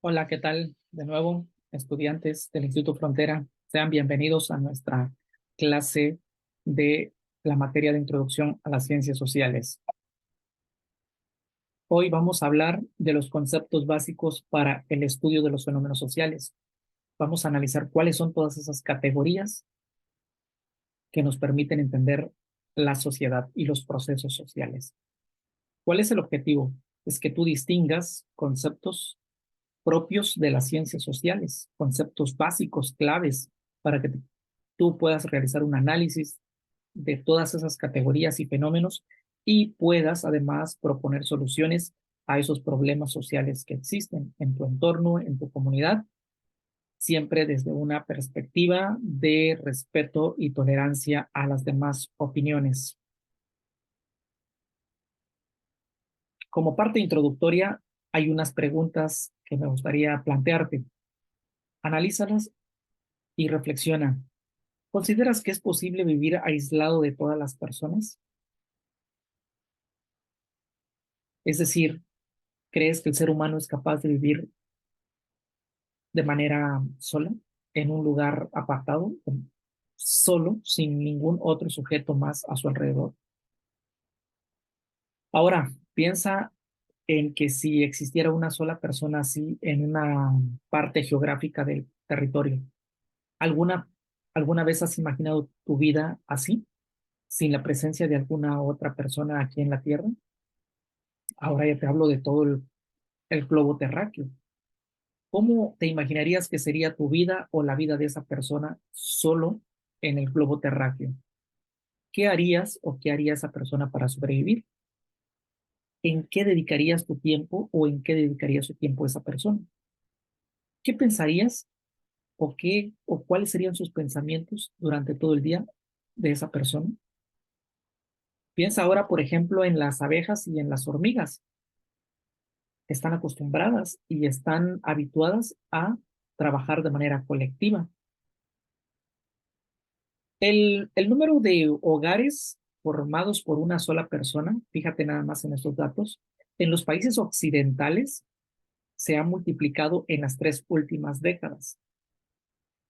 Hola, ¿qué tal? De nuevo, estudiantes del Instituto Frontera, sean bienvenidos a nuestra clase de la materia de Introducción a las Ciencias Sociales. Hoy vamos a hablar de los conceptos básicos para el estudio de los fenómenos sociales. Vamos a analizar cuáles son todas esas categorías que nos permiten entender la sociedad y los procesos sociales. ¿Cuál es el objetivo? Es que tú distingas conceptos propios de las ciencias sociales, conceptos básicos, claves, para que tú puedas realizar un análisis de todas esas categorías y fenómenos y puedas además proponer soluciones a esos problemas sociales que existen en tu entorno, en tu comunidad, siempre desde una perspectiva de respeto y tolerancia a las demás opiniones. Como parte introductoria, hay unas preguntas que me gustaría plantearte. Analízalas y reflexiona. ¿Consideras que es posible vivir aislado de todas las personas? Es decir, ¿crees que el ser humano es capaz de vivir de manera sola, en un lugar apartado, solo, sin ningún otro sujeto más a su alrededor? Ahora, piensa en que si existiera una sola persona así en una parte geográfica del territorio, ¿alguna, alguna vez has imaginado tu vida así, sin la presencia de alguna otra persona aquí en la Tierra? Ahora ya te hablo de todo el globo terráqueo. ¿Cómo te imaginarías que sería tu vida o la vida de esa persona solo en el globo terráqueo? ¿Qué harías o qué haría esa persona para sobrevivir? ¿En qué dedicarías tu tiempo o en qué dedicaría su tiempo esa persona? ¿Qué pensarías o qué o cuáles serían sus pensamientos durante todo el día de esa persona? Piensa ahora, por ejemplo, en las abejas y en las hormigas. Están acostumbradas y están habituadas a trabajar de manera colectiva. El número de hogares formados por una sola persona, fíjate nada más en estos datos, en los países occidentales se ha multiplicado en las 3 últimas décadas.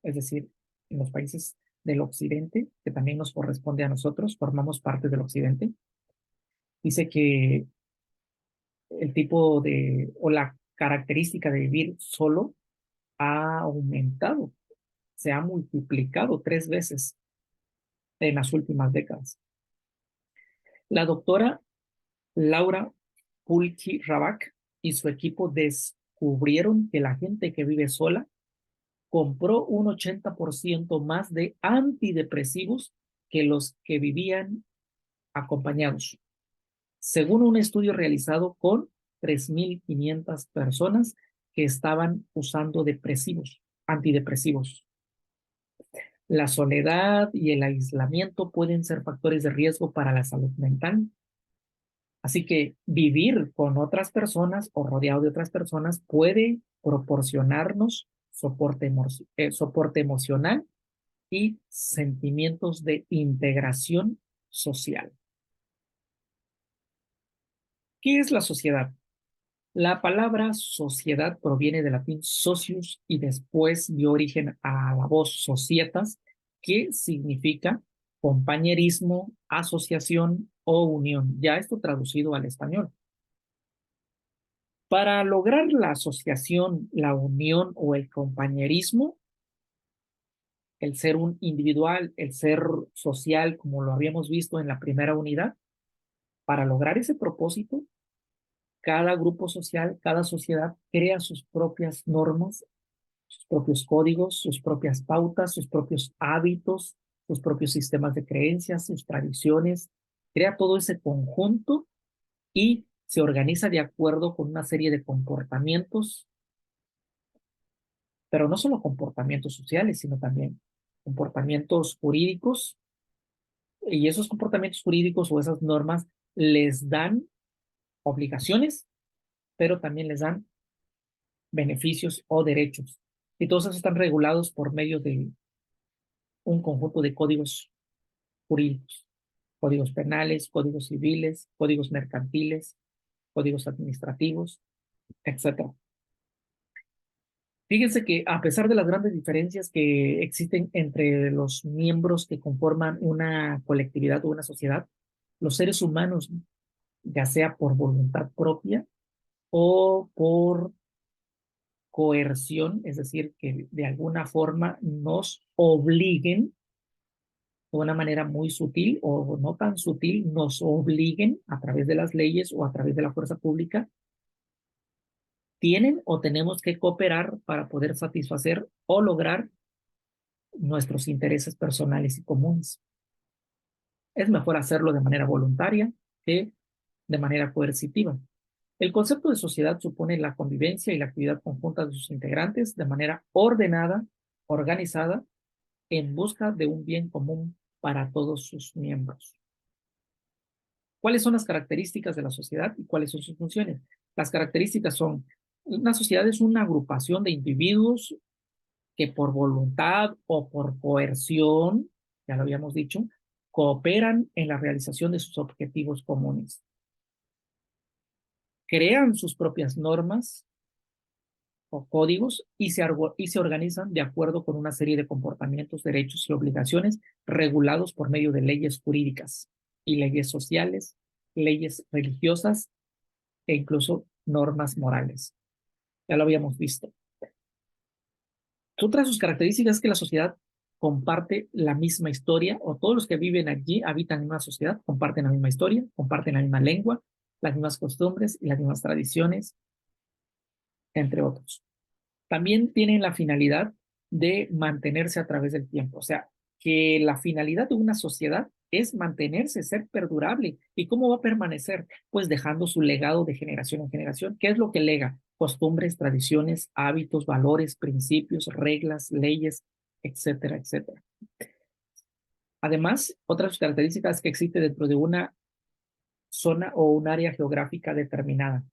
Es decir, en los países del occidente, que también nos corresponde a nosotros, formamos parte del occidente, dice que el tipo de o la característica de vivir solo ha aumentado, se ha multiplicado 3 veces en las últimas décadas. La doctora Laura Pulki Rabak y su equipo descubrieron que la gente que vive sola compró un 80% más de antidepresivos que los que vivían acompañados, según un estudio realizado con 3.500 personas que estaban usando antidepresivos. La soledad y el aislamiento pueden ser factores de riesgo para la salud mental. Así que vivir con otras personas o rodeado de otras personas puede proporcionarnos soporte emocional y sentimientos de integración social. ¿Qué es la sociedad? La palabra sociedad proviene del latín socius y después dio origen a la voz societas, que significa compañerismo, asociación o unión. Ya esto traducido al español. Para lograr la asociación, la unión o el compañerismo, el ser un individual, el ser social, como lo habíamos visto en la primera unidad, para lograr ese propósito, cada grupo social, cada sociedad crea sus propias normas, sus propios códigos, sus propias pautas, sus propios hábitos, sus propios sistemas de creencias, sus tradiciones, crea todo ese conjunto y se organiza de acuerdo con una serie de comportamientos, pero no solo comportamientos sociales, sino también comportamientos jurídicos, y esos comportamientos jurídicos o esas normas les dan obligaciones, pero también les dan beneficios o derechos. Y todos esos están regulados por medio de un conjunto de códigos jurídicos, códigos penales, códigos civiles, códigos mercantiles, códigos administrativos, etcétera. Fíjense que a pesar de las grandes diferencias que existen entre los miembros que conforman una colectividad o una sociedad, los seres humanos, ya sea por voluntad propia o por coerción, es decir, que de alguna forma nos obliguen de una manera muy sutil o no tan sutil, nos obliguen a través de las leyes o a través de la fuerza pública, tienen o tenemos que cooperar para poder satisfacer o lograr nuestros intereses personales y comunes. Es mejor hacerlo de manera voluntaria que de manera coercitiva. El concepto de sociedad supone la convivencia y la actividad conjunta de sus integrantes de manera ordenada, organizada, en busca de un bien común para todos sus miembros. ¿Cuáles son las características de la sociedad y cuáles son sus funciones? Las características son, una sociedad es una agrupación de individuos que por voluntad o por coerción, ya lo habíamos dicho, cooperan en la realización de sus objetivos comunes. Crean sus propias normas o códigos y se organizan de acuerdo con una serie de comportamientos, derechos y obligaciones regulados por medio de leyes jurídicas y leyes sociales, leyes religiosas e incluso normas morales. Ya lo habíamos visto. Otra de sus características es que la sociedad comparte la misma historia, o todos los que viven allí habitan en una sociedad, comparten la misma historia, comparten la misma lengua, las mismas costumbres y las mismas tradiciones, entre otros. También tienen la finalidad de mantenerse a través del tiempo, o sea, que la finalidad de una sociedad es mantenerse, ser perdurable. ¿Y cómo va a permanecer? Pues dejando su legado de generación en generación. ¿Qué es lo que lega? Costumbres, tradiciones, hábitos, valores, principios, reglas, leyes, etcétera, etcétera. Además, otras características que existe dentro de una zona o un área geográfica determinada.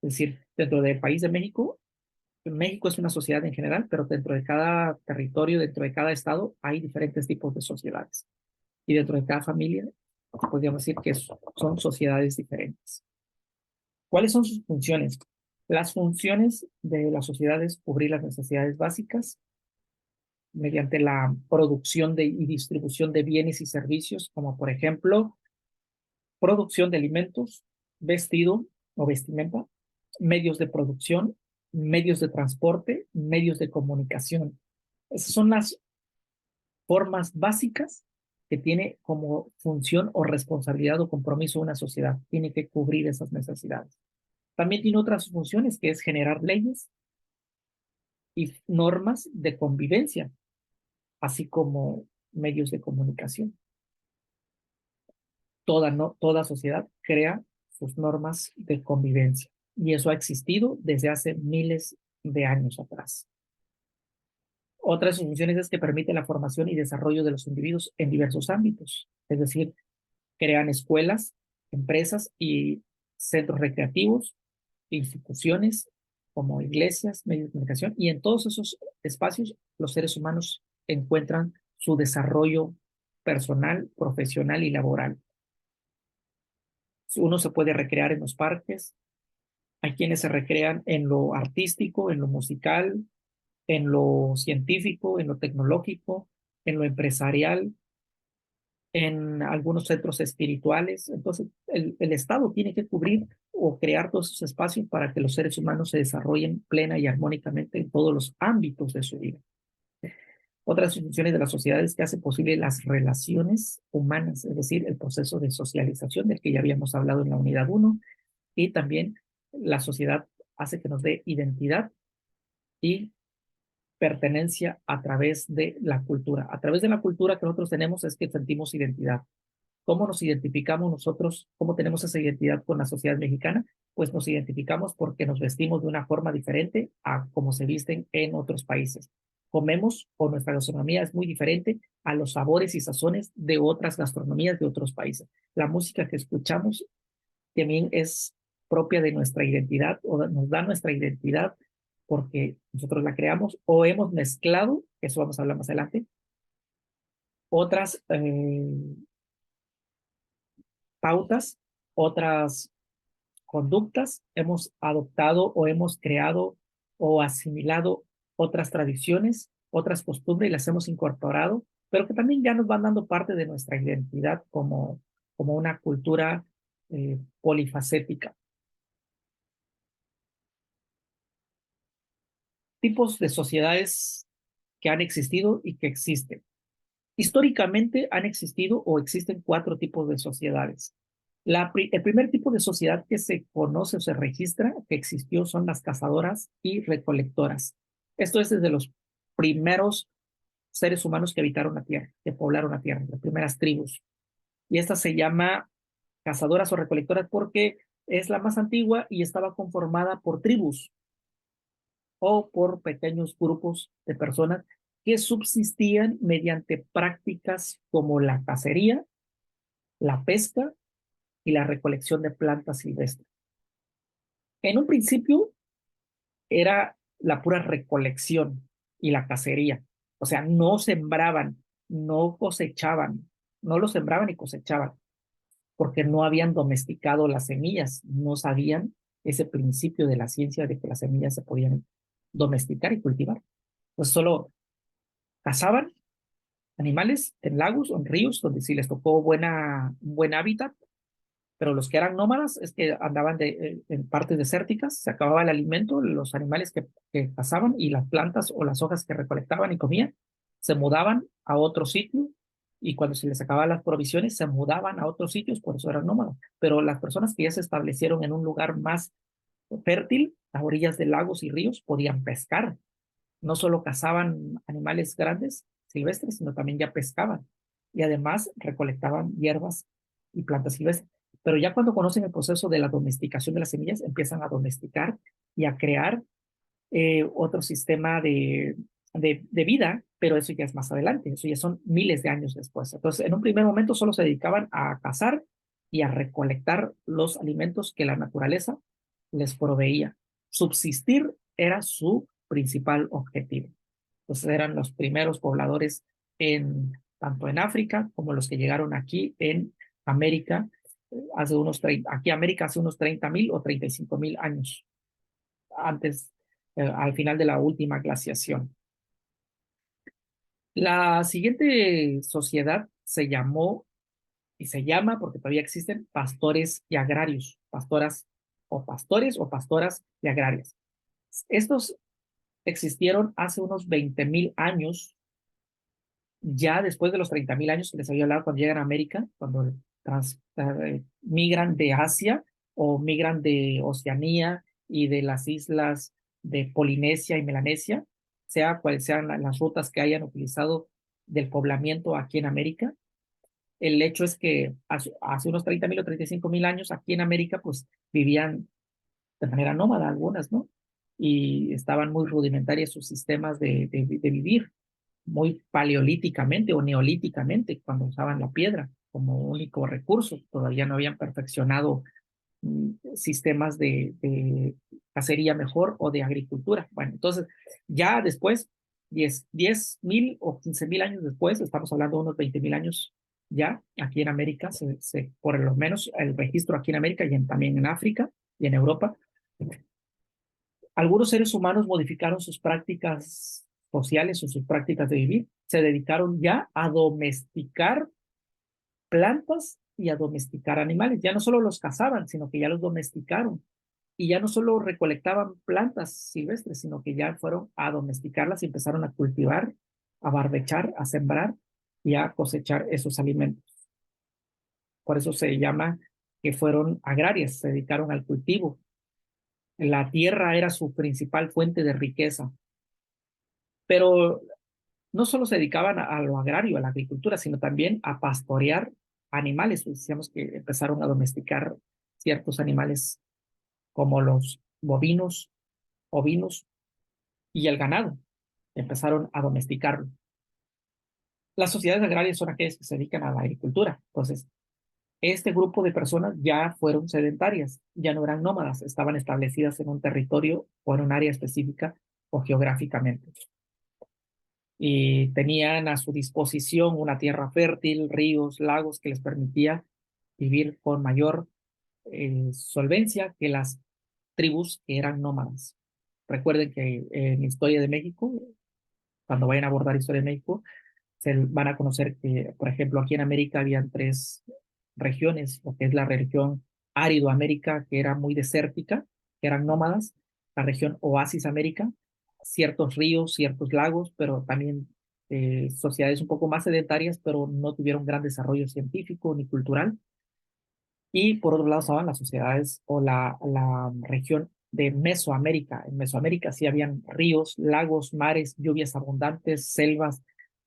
Es decir, dentro del país de México, México es una sociedad en general, pero dentro de cada territorio, dentro de cada estado, hay diferentes tipos de sociedades. Y dentro de cada familia, podríamos decir que son sociedades diferentes. ¿Cuáles son sus funciones? Las funciones de la sociedad es cubrir las necesidades básicas mediante la producción y distribución de bienes y servicios, como por ejemplo, producción de alimentos, vestido o vestimenta, medios de producción, medios de transporte, medios de comunicación. Esas son las formas básicas que tiene como función o responsabilidad o compromiso una sociedad. Tiene que cubrir esas necesidades. También tiene otras funciones, que es generar leyes y normas de convivencia, así como medios de comunicación. Toda sociedad crea sus normas de convivencia y eso ha existido desde hace miles de años atrás. Otra de sus funciones es que permite la formación y desarrollo de los individuos en diversos ámbitos, es decir, crean escuelas, empresas y centros recreativos, instituciones como iglesias, medios de comunicación, y en todos esos espacios los seres humanos encuentran su desarrollo personal, profesional y laboral. Uno se puede recrear en los parques, hay quienes se recrean en lo artístico, en lo musical, en lo científico, en lo tecnológico, en lo empresarial, en algunos centros espirituales. Entonces, el Estado tiene que cubrir o crear todos esos espacios para que los seres humanos se desarrollen plena y armónicamente en todos los ámbitos de su vida. Otras funciones de la sociedad es que hace posible las relaciones humanas, es decir, el proceso de socialización del que ya habíamos hablado en la unidad 1, y también la sociedad hace que nos dé identidad y pertenencia a través de la cultura. A través de la cultura que nosotros tenemos es que sentimos identidad. ¿Cómo nos identificamos nosotros? ¿Cómo tenemos esa identidad con la sociedad mexicana? Pues nos identificamos porque nos vestimos de una forma diferente a como se visten en otros países. Comemos o nuestra gastronomía es muy diferente a los sabores y sazones de otras gastronomías de otros países. La música que escuchamos también es propia de nuestra identidad o nos da nuestra identidad porque nosotros la creamos o hemos mezclado, eso vamos a hablar más adelante, otras pautas, otras conductas, hemos adoptado o hemos creado o asimilado otras tradiciones, otras costumbres y las hemos incorporado, pero que también ya nos van dando parte de nuestra identidad como una cultura polifacética. Tipos de sociedades que han existido y que existen. Históricamente han existido o existen 4 tipos de sociedades. El primer tipo de sociedad que se conoce o se registra que existió son las cazadoras y recolectoras. Esto es desde los primeros seres humanos que habitaron la Tierra, que poblaron la Tierra, las primeras tribus. Y esta se llama cazadoras o recolectoras porque es la más antigua y estaba conformada por tribus o por pequeños grupos de personas que subsistían mediante prácticas como la cacería, la pesca y la recolección de plantas silvestres. En un principio era la pura recolección y la cacería. O sea, no sembraban, no cosechaban, no lo sembraban y cosechaban, porque no habían domesticado las semillas, no sabían ese principio de la ciencia de que las semillas se podían domesticar y cultivar. Pues solo cazaban animales en lagos o en ríos, donde sí les tocó un buen hábitat, pero los que eran nómadas es que andaban en partes desérticas, se acababa el alimento, los animales que cazaban y las plantas o las hojas que recolectaban y comían, se mudaban a otro sitio y cuando se les acababan las provisiones se mudaban a otros sitios, por eso eran nómadas. Pero las personas que ya se establecieron en un lugar más fértil, a orillas de lagos y ríos, podían pescar. No solo cazaban animales grandes, silvestres, sino también ya pescaban. Y además recolectaban hierbas y plantas silvestres. Pero ya cuando conocen el proceso de la domesticación de las semillas, empiezan a domesticar y a crear otro sistema de vida, pero eso ya es más adelante, eso ya son miles de años después. Entonces, en un primer momento solo se dedicaban a cazar y a recolectar los alimentos que la naturaleza les proveía. Subsistir era su principal objetivo. Entonces eran los primeros pobladores tanto en África como los que llegaron aquí en América aquí América hace unos 30.000 o 35.000 años, antes, al final de la última glaciación. La siguiente sociedad se llamó y se llama, porque todavía existen, pastores y agrarios, pastores o pastoras y agrarias. Estos existieron hace unos 20.000 años, ya después de los 30.000 años que les había hablado cuando llegan a América, cuando migran de Asia o migran de Oceanía y de las islas de Polinesia y Melanesia, sea cuales sean las rutas que hayan utilizado del poblamiento aquí en América. El hecho es que hace unos 30.000 o 35.000 años aquí en América pues vivían de manera nómada algunas, ¿no? Y estaban muy rudimentarias sus sistemas de vivir, muy paleolíticamente o neolíticamente, cuando usaban la piedra como único recurso. Todavía no habían perfeccionado sistemas de cacería mejor o de agricultura. Bueno, entonces ya después, 10.000 o 15.000 años después, estamos hablando de unos 20.000 años ya, aquí en América, por lo menos el registro aquí en América y también en África y en Europa, algunos seres humanos modificaron sus prácticas sociales o sus prácticas de vivir, se dedicaron ya a domesticar plantas y a domesticar animales. Ya no solo los cazaban, sino que ya los domesticaron. Y ya no solo recolectaban plantas silvestres, sino que ya fueron a domesticarlas y empezaron a cultivar, a barbechar, a sembrar y a cosechar esos alimentos. Por eso se llama que fueron agrarias, se dedicaron al cultivo. La tierra era su principal fuente de riqueza. Pero no solo se dedicaban a lo agrario, a la agricultura, sino también a pastorear animales. Decíamos que empezaron a domesticar ciertos animales como los bovinos, ovinos y el ganado. Empezaron a domesticarlo. Las sociedades agrarias son aquellas que se dedican a la agricultura. Entonces, este grupo de personas ya fueron sedentarias, ya no eran nómadas, estaban establecidas en un territorio o en un área específica o geográficamente. Y tenían a su disposición una tierra fértil, ríos, lagos que les permitía vivir con mayor solvencia que las tribus que eran nómadas. Recuerden que en Historia de México, cuando vayan a abordar Historia de México, se van a conocer que, por ejemplo, aquí en América habían tres regiones, lo que es la región Árido América, que era muy desértica, que eran nómadas, la región Oasis América, ciertos ríos, ciertos lagos, pero también sociedades un poco más sedentarias, pero no tuvieron gran desarrollo científico ni cultural. Y por otro lado estaban las sociedades o la región de Mesoamérica. En Mesoamérica sí habían ríos, lagos, mares, lluvias abundantes, selvas,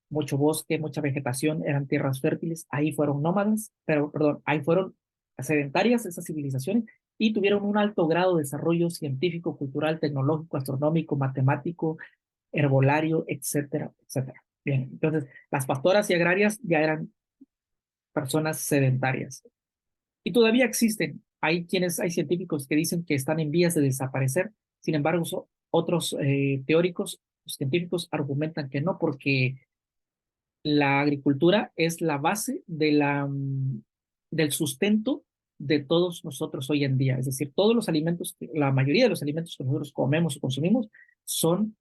mucho bosque, mucha vegetación, eran tierras fértiles. Ahí fueron nómadas, pero perdón, ahí fueron sedentarias esas civilizaciones y tuvieron un alto grado de desarrollo científico, cultural, tecnológico, astronómico, matemático, herbolario, etcétera, etcétera. Bien, entonces las pastoras y agrarias ya eran personas sedentarias. Y todavía existen. Hay científicos que dicen que están en vías de desaparecer. Sin embargo, otros teóricos, científicos argumentan que no, porque la agricultura es la base del sustento de todos nosotros hoy en día. Es decir, todos los alimentos, la mayoría de los alimentos que nosotros comemos o consumimos son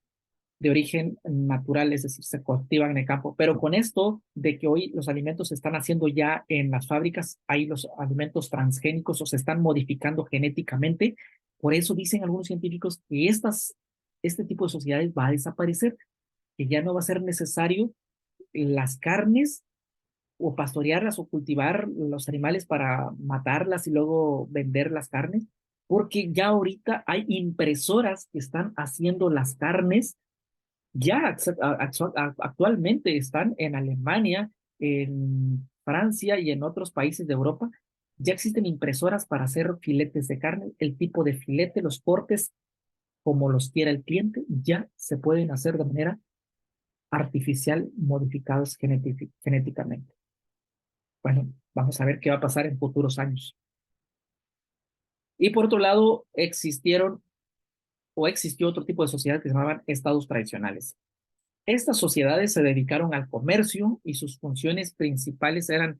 de origen natural, es decir, se cultivan en el campo. Pero con esto de que hoy los alimentos se están haciendo ya en las fábricas, hay los alimentos transgénicos o se están modificando genéticamente. Por eso dicen algunos científicos que este tipo de sociedades va a desaparecer, que ya no va a ser necesario las carnes o pastorearlas o cultivar los animales para matarlas y luego vender las carnes, porque ya ahorita hay impresoras que están haciendo las carnes ya actualmente están en Alemania, en Francia y en otros países de Europa. Ya existen impresoras para hacer filetes de carne, el tipo de filete, los cortes, como los quiera el cliente, ya se pueden hacer de manera artificial, modificados genéticamente. Bueno, vamos a ver qué va a pasar en futuros años. Y por otro lado, existió otro tipo de sociedades que se llamaban estados tradicionales. Estas sociedades se dedicaron al comercio y sus funciones principales eran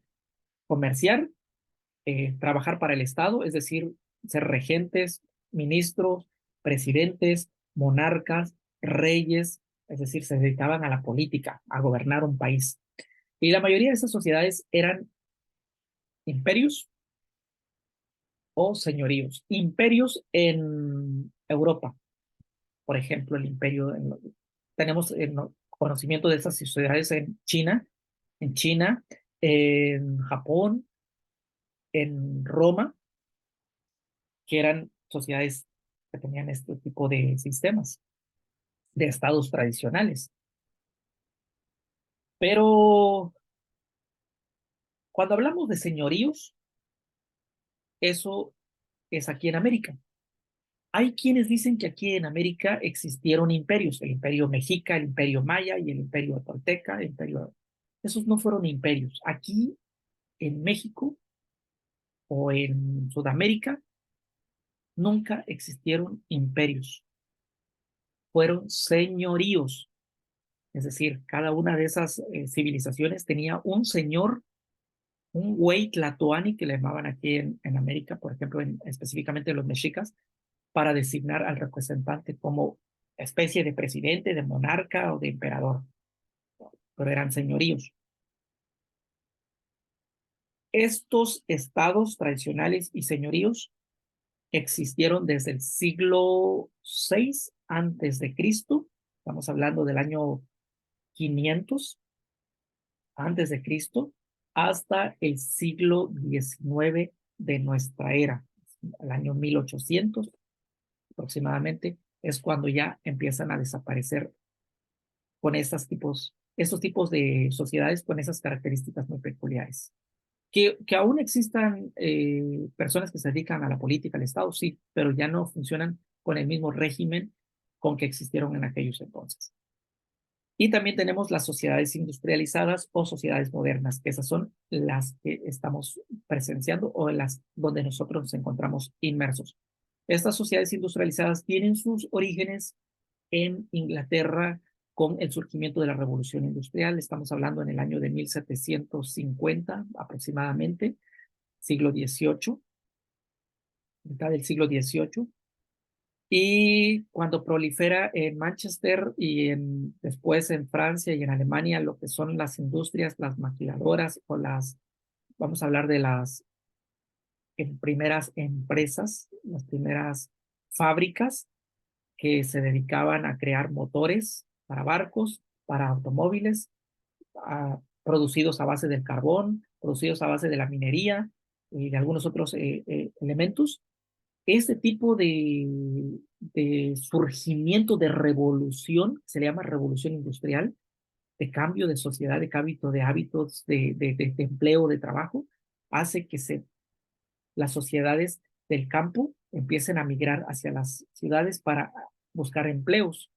comerciar, trabajar para el Estado, es decir, ser regentes, ministros, presidentes, monarcas, reyes, es decir, se dedicaban a la política, a gobernar un país. Y la mayoría de esas sociedades eran imperios o señoríos. Imperios en Europa, por ejemplo, tenemos conocimiento de esas sociedades en China, en Japón, en Roma, que eran sociedades que tenían este tipo de sistemas, de estados tradicionales. Pero cuando hablamos de señoríos, eso es aquí en América. Hay quienes dicen que aquí en América existieron imperios, el imperio mexica, el imperio maya y el imperio tolteca, esos no fueron imperios. Aquí en México o en Sudamérica nunca existieron imperios, fueron señoríos. Es decir, cada una de esas civilizaciones tenía un señor, un güey tlatoani que le llamaban aquí en América, por ejemplo, específicamente los mexicas, para designar al representante como especie de presidente, de monarca o de emperador, pero eran señoríos. Estos estados tradicionales y señoríos existieron desde el siglo VI antes de Cristo, estamos hablando del año 500 antes de Cristo, hasta el siglo XIX de nuestra era, el año 1800 aproximadamente, es cuando ya empiezan a desaparecer con estos tipos de sociedades con esas características muy peculiares. Que aún existan personas que se dedican a la política, al Estado, sí, pero ya no funcionan con el mismo régimen con que existieron en aquellos entonces. Y también tenemos las sociedades industrializadas o sociedades modernas, que esas son las que estamos presenciando o las donde nosotros nos encontramos inmersos. Estas sociedades industrializadas tienen sus orígenes en Inglaterra con el surgimiento de la revolución industrial. Estamos hablando en el año de 1750 aproximadamente, siglo XVIII, mitad del siglo XVIII. Y cuando prolifera en Manchester y después en Francia y en Alemania lo que son las industrias, las maquiladoras o vamos a hablar de las primeras empresas, las primeras fábricas que se dedicaban a crear motores para barcos, para automóviles, producidos a base del carbón, producidos a base de la minería y de algunos otros elementos. Este tipo de surgimiento de revolución, se le llama revolución industrial, de cambio de sociedad, de cambio de hábitos, de empleo, de trabajo, hace que las sociedades del campo empiecen a migrar hacia las ciudades para buscar empleos.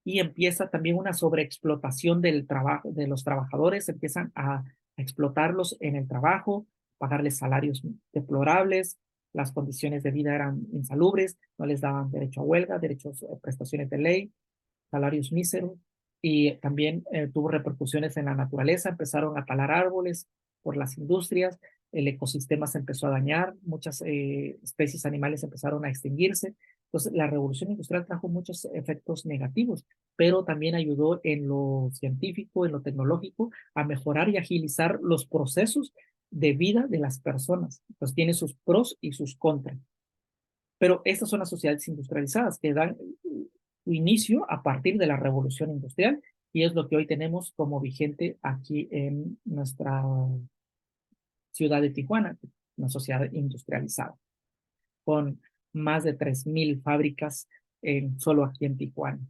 Y empieza también una sobreexplotación del trabajo, de los trabajadores, empiezan a explotarlos en el trabajo, pagarles salarios deplorables, las condiciones de vida eran insalubres, no les daban derecho a huelga, derechos, prestaciones de ley, salarios míseros, y también tuvo repercusiones en la naturaleza, empezaron a talar árboles por las industrias, el ecosistema se empezó a dañar, muchas especies animales empezaron a extinguirse. Entonces, la revolución industrial trajo muchos efectos negativos, pero también ayudó en lo científico, en lo tecnológico, a mejorar y agilizar los procesos de vida de las personas. Entonces, tiene sus pros y sus contras. Pero estas son las sociedades industrializadas que dan inicio a partir de la revolución industrial y es lo que hoy tenemos como vigente aquí en nuestra ciudad de Tijuana, una sociedad industrializada, con más de 3,000 fábricas solo aquí en Tijuana.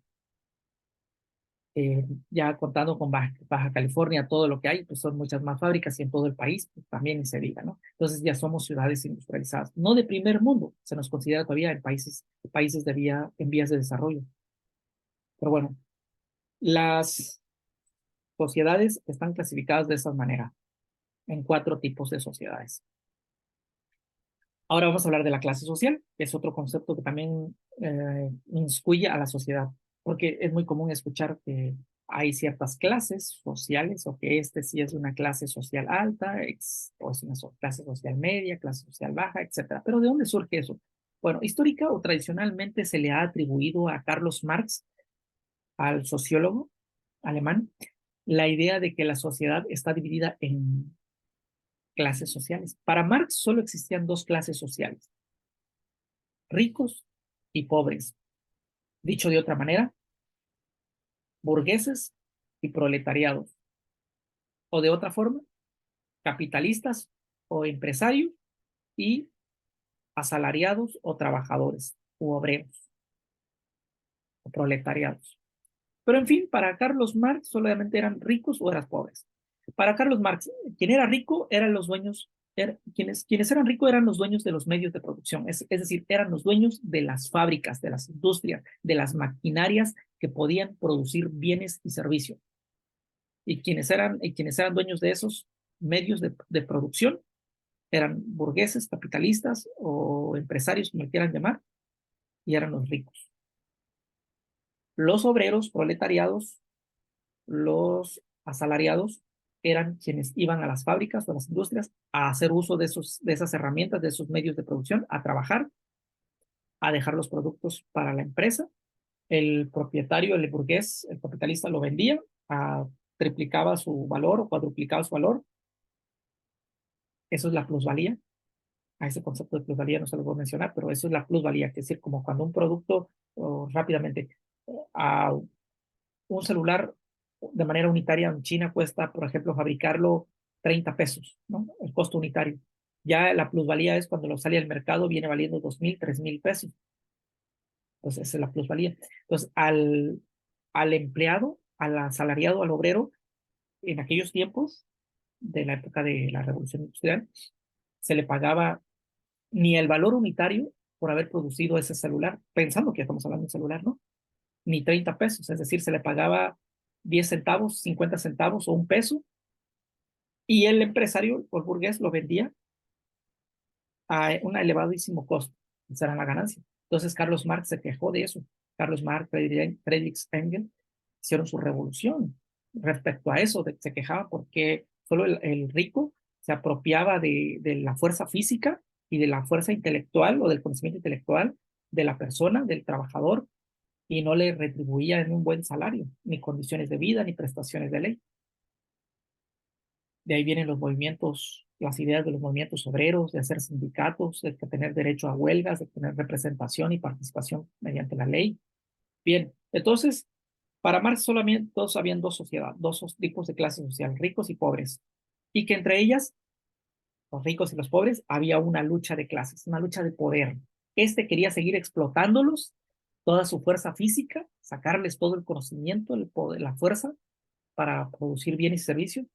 Ya contando con Baja California, todo lo que hay, pues son muchas más fábricas y en todo el país pues también se diga, ¿no? Entonces ya somos ciudades industrializadas, no de primer mundo, se nos considera todavía en países en vías de desarrollo. Pero bueno, las sociedades están clasificadas de esa manera, en 4 tipos de sociedades. Ahora vamos a hablar de la clase social, que es otro concepto que también inmiscuye a la sociedad, porque es muy común escuchar que hay ciertas clases sociales, o que este sí es una clase social alta, o es una clase social media, clase social baja, etcétera. Pero ¿de dónde surge eso? Bueno, histórica o tradicionalmente se le ha atribuido a Carlos Marx, al sociólogo alemán, la idea de que la sociedad está dividida en clases sociales. Para Marx solo existían 2 clases sociales, ricos y pobres. Dicho de otra manera, burgueses y proletariados. O de otra forma, capitalistas o empresarios y asalariados o trabajadores u obreros o proletariados. Pero en fin, para Carlos Marx solamente eran ricos o eran pobres. Para Carlos Marx, quien era rico eran los dueños, quienes eran ricos eran los dueños de los medios de producción, es decir, eran los dueños de las fábricas, de las industrias, de las maquinarias que podían producir bienes y servicios. Y quienes eran dueños de esos medios de producción eran burgueses, capitalistas o empresarios, como quieran llamar, y eran los ricos. Los obreros, proletariados, los asalariados eran quienes iban a las fábricas o a las industrias a hacer uso de esas herramientas, de esos medios de producción, a trabajar, a dejar los productos para la empresa. El propietario, el burgués, el capitalista lo vendía, triplicaba su valor o cuadruplicaba su valor. Eso es la plusvalía. A ese concepto de plusvalía no se lo voy a mencionar, pero eso es la plusvalía, que es decir, como cuando un producto, rápidamente, a un celular de manera unitaria en China cuesta, por ejemplo, fabricarlo 30 pesos, ¿no? El costo unitario. Ya la plusvalía es cuando lo sale al mercado, viene valiendo 2,000, 3,000 pesos. Entonces, esa es la plusvalía. Entonces, al empleado, al asalariado, al obrero, en aquellos tiempos de la época de la Revolución Industrial, se le pagaba ni el valor unitario por haber producido ese celular, pensando que estamos hablando de un celular, ¿no? Ni 30 pesos, es decir, se le pagaba 10 centavos, 50 centavos o 1 peso, y el empresario o el burgués lo vendía a un elevadísimo costo. Esa era la ganancia. Entonces, Carlos Marx se quejó de eso. Carlos Marx, Friedrich Engels hicieron su revolución respecto a eso, se quejaba porque solo el rico se apropiaba de la fuerza física y de la fuerza intelectual o del conocimiento intelectual de la persona, del trabajador, y no le retribuía en un buen salario, ni condiciones de vida, ni prestaciones de ley. De ahí vienen los movimientos, las ideas de los movimientos obreros, de hacer sindicatos, de tener derecho a huelgas, de tener representación y participación mediante la ley. Bien, entonces, para Marx solamente todos habían dos sociedades, dos tipos de clase social, ricos y pobres, y que entre ellas, los ricos y los pobres, había una lucha de clases, una lucha de poder. Este quería seguir explotándolos, toda su fuerza física, sacarles todo el conocimiento, el poder, la fuerza para producir bienes y servicios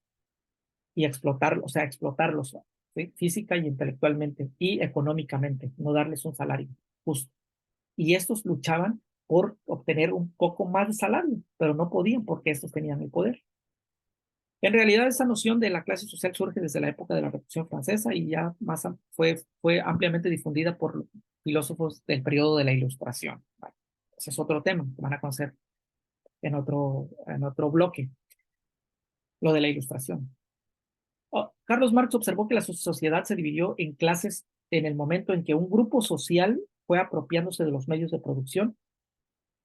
y explotarlos, o sea, explotarlos, ¿sí? Física y intelectualmente y económicamente, no darles un salario justo. Y estos luchaban por obtener un poco más de salario, pero no podían porque estos tenían el poder. En realidad, esa noción de la clase social surge desde la época de la Revolución Francesa y ya más fue ampliamente difundida por filósofos del periodo de la Ilustración. Vale. Ese es otro tema que van a conocer en otro bloque, lo de la Ilustración. Carlos Marx observó que la sociedad se dividió en clases en el momento en que un grupo social fue apropiándose de los medios de producción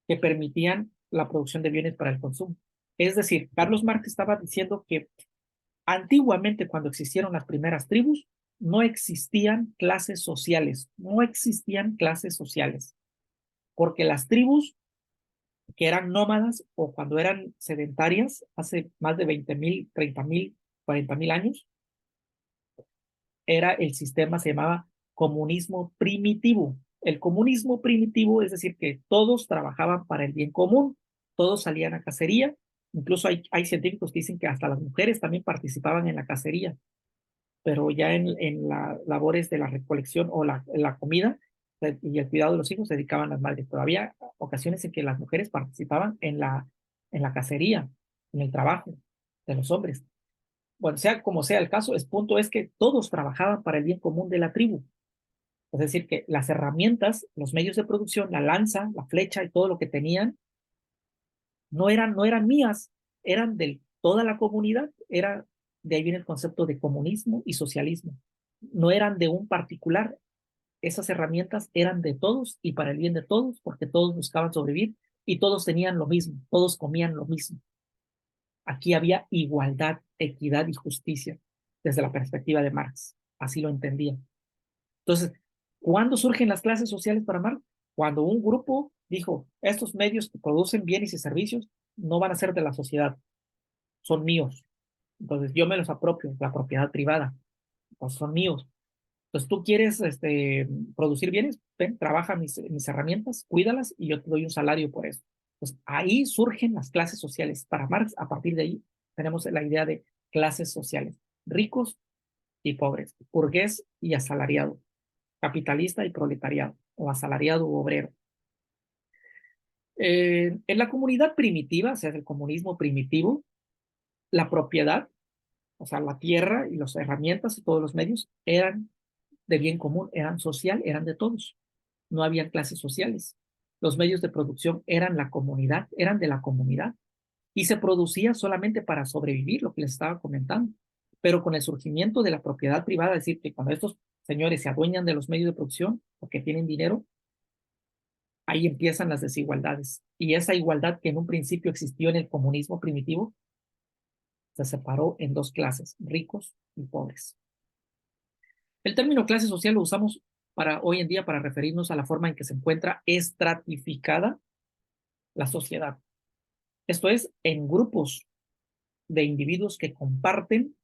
que permitían la producción de bienes para el consumo. Es decir, Carlos Marx estaba diciendo que antiguamente, cuando existieron las primeras tribus, no existían clases sociales, no existían clases sociales, porque las tribus que eran nómadas o cuando eran sedentarias, hace más de 20.000, 30.000, 40.000 años, era el sistema, se llamaba comunismo primitivo. El comunismo primitivo es decir que todos trabajaban para el bien común, todos salían a cacería, incluso hay científicos que dicen que hasta las mujeres también participaban en la cacería, pero ya en las labores de la recolección o la comida y el cuidado de los hijos se dedicaban las madres, pero había ocasiones en que las mujeres participaban en la cacería, en el trabajo de los hombres. Bueno, sea como sea el caso, el punto es que todos trabajaban para el bien común de la tribu. Es decir, que las herramientas, los medios de producción, la lanza, la flecha y todo lo que tenían, no eran mías, eran de toda la comunidad. De ahí viene el concepto de comunismo y socialismo. No eran de un particular. Esas herramientas eran de todos y para el bien de todos, porque todos buscaban sobrevivir y todos tenían lo mismo, todos comían lo mismo. Aquí había igualdad, equidad y justicia desde la perspectiva de Marx. Así lo entendía. Entonces, ¿cuándo surgen las clases sociales para Marx? Cuando un grupo dijo, estos medios que producen bienes y servicios no van a ser de la sociedad, son míos. Entonces, yo me los apropio, la propiedad privada, pues son míos. Entonces, tú quieres producir bienes, ven, trabaja mis herramientas, cuídalas y yo te doy un salario por eso. Pues ahí surgen las clases sociales. Para Marx, a partir de ahí, tenemos la idea de clases sociales, ricos y pobres, burgués y asalariado, capitalista y proletariado, o asalariado u obrero. En la comunidad primitiva, o sea, el comunismo primitivo, la propiedad, o sea, la tierra y las herramientas y todos los medios eran de bien común, eran social, eran de todos. No habían clases sociales. Los medios de producción eran la comunidad, eran de la comunidad y se producía solamente para sobrevivir, lo que les estaba comentando. Pero con el surgimiento de la propiedad privada, es decir, que cuando estos señores se adueñan de los medios de producción porque tienen dinero, ahí empiezan las desigualdades. Y esa igualdad que en un principio existió en el comunismo primitivo, se separó en dos clases, ricos y pobres. El término clase social lo usamos hoy en día para referirnos a la forma en que se encuentra estratificada la sociedad. Esto es, en grupos de individuos que comparten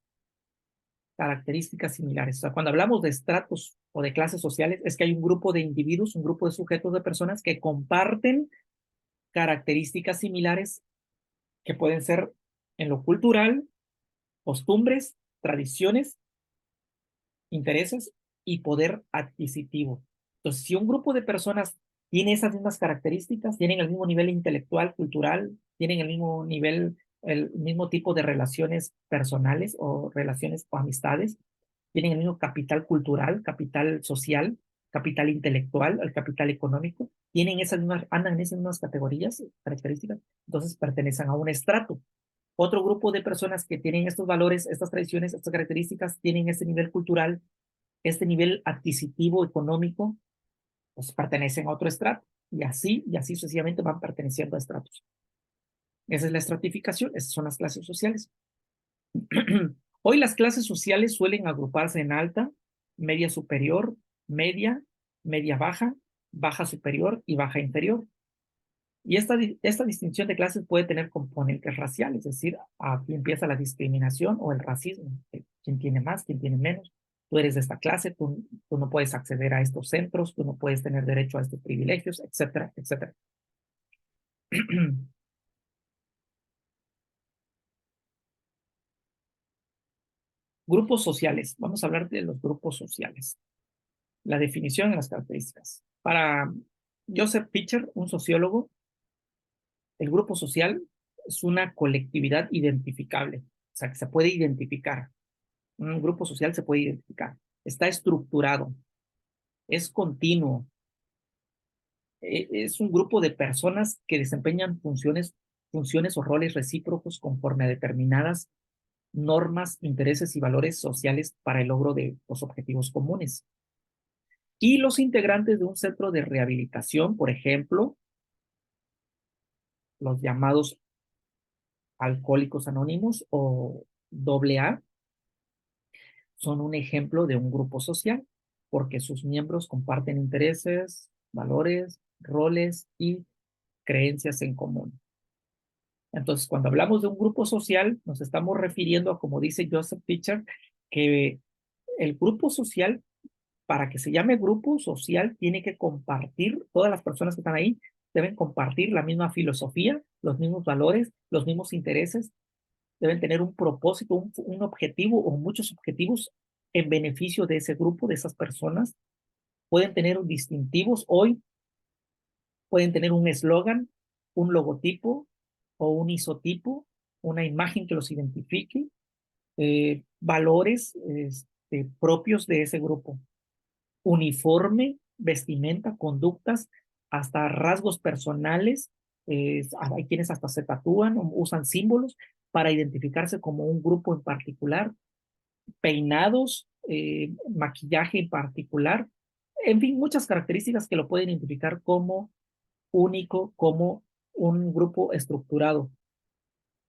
características similares. O sea, cuando hablamos de estratos o de clases sociales, es que hay un grupo de individuos, un grupo de sujetos, de personas que comparten características similares que pueden ser en lo cultural, costumbres, tradiciones, intereses y poder adquisitivo. Entonces, si un grupo de personas tiene esas mismas características, tienen el mismo nivel intelectual, cultural, tienen el mismo nivel, el mismo tipo de relaciones personales o relaciones o amistades, tienen el mismo capital cultural, capital social, capital intelectual, el capital económico, tienen esas mismas, andan en esas mismas categorías, características, entonces pertenecen a un estrato. Otro grupo de personas que tienen estos valores, estas tradiciones, estas características, tienen este nivel cultural, este nivel adquisitivo, económico, pues pertenecen a otro estrato, y así sucesivamente van perteneciendo a estratos. Esa es la estratificación, esas son las clases sociales. Hoy las clases sociales suelen agruparse en alta, media superior, media, media baja, baja superior y baja inferior. Y esta distinción de clases puede tener componentes raciales, es decir, aquí empieza la discriminación o el racismo. ¿Quién tiene más, quién tiene menos? Tú eres de esta clase, tú no puedes acceder a estos centros, tú no puedes tener derecho a estos privilegios, etcétera, etcétera. Grupos sociales. Vamos a hablar de los grupos sociales. La definición y las características. Para Joseph Pitcher, un sociólogo, el grupo social es una colectividad identificable, o sea, que se puede identificar. Un grupo social se puede identificar. Está estructurado, es continuo, es un grupo de personas que desempeñan funciones o roles recíprocos conforme a determinadas normas, intereses y valores sociales para el logro de los objetivos comunes. Y los integrantes de un centro de rehabilitación, por ejemplo, los llamados Alcohólicos Anónimos o AA, son un ejemplo de un grupo social, porque sus miembros comparten intereses, valores, roles y creencias en común. Entonces, cuando hablamos de un grupo social, nos estamos refiriendo a, como dice Joseph Pitcher, que el grupo social, para que se llame grupo social, tiene que compartir, todas las personas que están ahí deben compartir la misma filosofía, los mismos valores, los mismos intereses, deben tener un propósito, un objetivo o muchos objetivos en beneficio de ese grupo, de esas personas. Pueden tener distintivos hoy, pueden tener un eslogan, un logotipo o un isotipo, una imagen que los identifique, valores propios de ese grupo, uniforme, vestimenta, conductas, hasta rasgos personales. Hay quienes hasta se tatúan o usan símbolos para identificarse como un grupo en particular, peinados, maquillaje en particular, en fin, muchas características que lo pueden identificar como único, como un grupo estructurado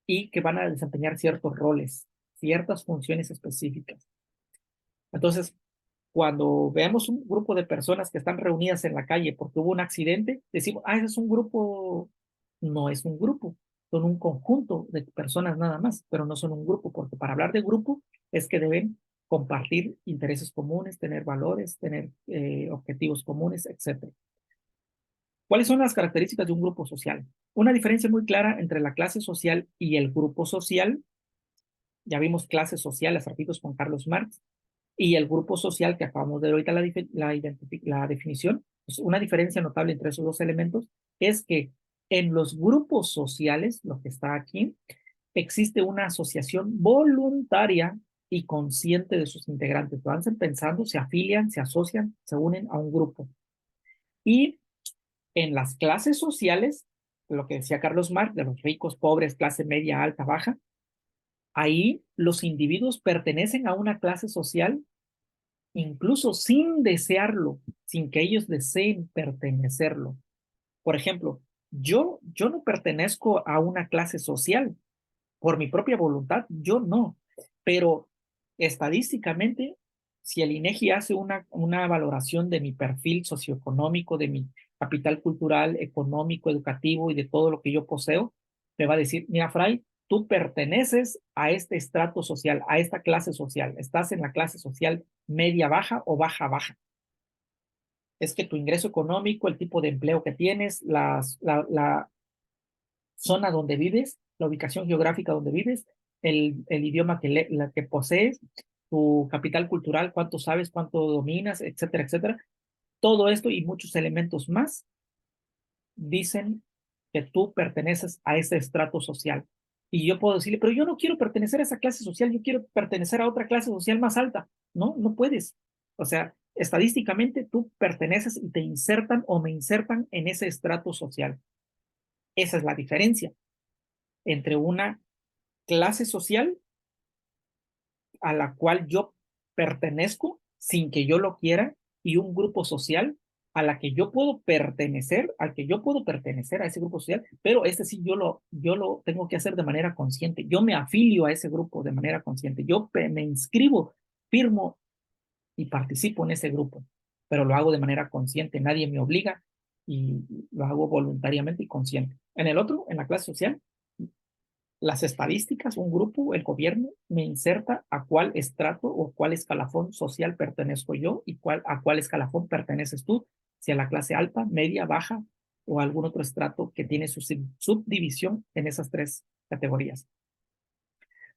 y que van a desempeñar ciertos roles, ciertas funciones específicas. Entonces, cuando veamos un grupo de personas que están reunidas en la calle porque hubo un accidente, decimos, ese es un grupo. No es un grupo, son un conjunto de personas nada más, pero no son un grupo, porque para hablar de grupo es que deben compartir intereses comunes, tener valores, tener objetivos comunes, etc. ¿Cuáles son las características de un grupo social? Una diferencia muy clara entre la clase social y el grupo social. Ya vimos clase social, las artículos con Carlos Marx, y el grupo social que acabamos de ver ahorita la definición. Pues una diferencia notable entre esos dos elementos es que en los grupos sociales, lo que está aquí, existe una asociación voluntaria y consciente de sus integrantes. Van pensando, se afilian, se asocian, se unen a un grupo. Y en las clases sociales, lo que decía Carlos Marx, de los ricos, pobres, clase media, alta, baja, ahí los individuos pertenecen a una clase social incluso sin desearlo, sin que ellos deseen pertenecerlo. Por ejemplo, yo no pertenezco a una clase social por mi propia voluntad, yo no, pero estadísticamente, si el INEGI hace una valoración de mi perfil socioeconómico, de mi capital cultural, económico, educativo y de todo lo que yo poseo, me va a decir, mira, Fray, tú perteneces a este estrato social, a esta clase social, estás en la clase social media baja o baja baja. Es que tu ingreso económico, el tipo de empleo que tienes, la zona donde vives, la ubicación geográfica donde vives, el idioma la que posees, tu capital cultural, cuánto sabes, cuánto dominas, etcétera, etcétera. Todo esto y muchos elementos más dicen que tú perteneces a ese estrato social. Y yo puedo decirle, pero yo no quiero pertenecer a esa clase social, yo quiero pertenecer a otra clase social más alta. No, no puedes. O sea, estadísticamente tú perteneces y te insertan o me insertan en ese estrato social. Esa es la diferencia entre una clase social a la cual yo pertenezco sin que yo lo quiera y un grupo social a la que yo puedo pertenecer, al que yo puedo pertenecer a ese grupo social, pero este sí yo lo tengo que hacer de manera consciente. Yo me afilio a ese grupo de manera consciente. Yo me inscribo, firmo y participo en ese grupo, pero lo hago de manera consciente. Nadie me obliga y lo hago voluntariamente y consciente. En el otro, en la clase social, las estadísticas, un grupo, el gobierno, me inserta a cuál estrato o cuál escalafón social pertenezco yo y a cuál escalafón perteneces tú, si a la clase alta, media, baja o algún otro estrato que tiene su subdivisión en esas tres categorías.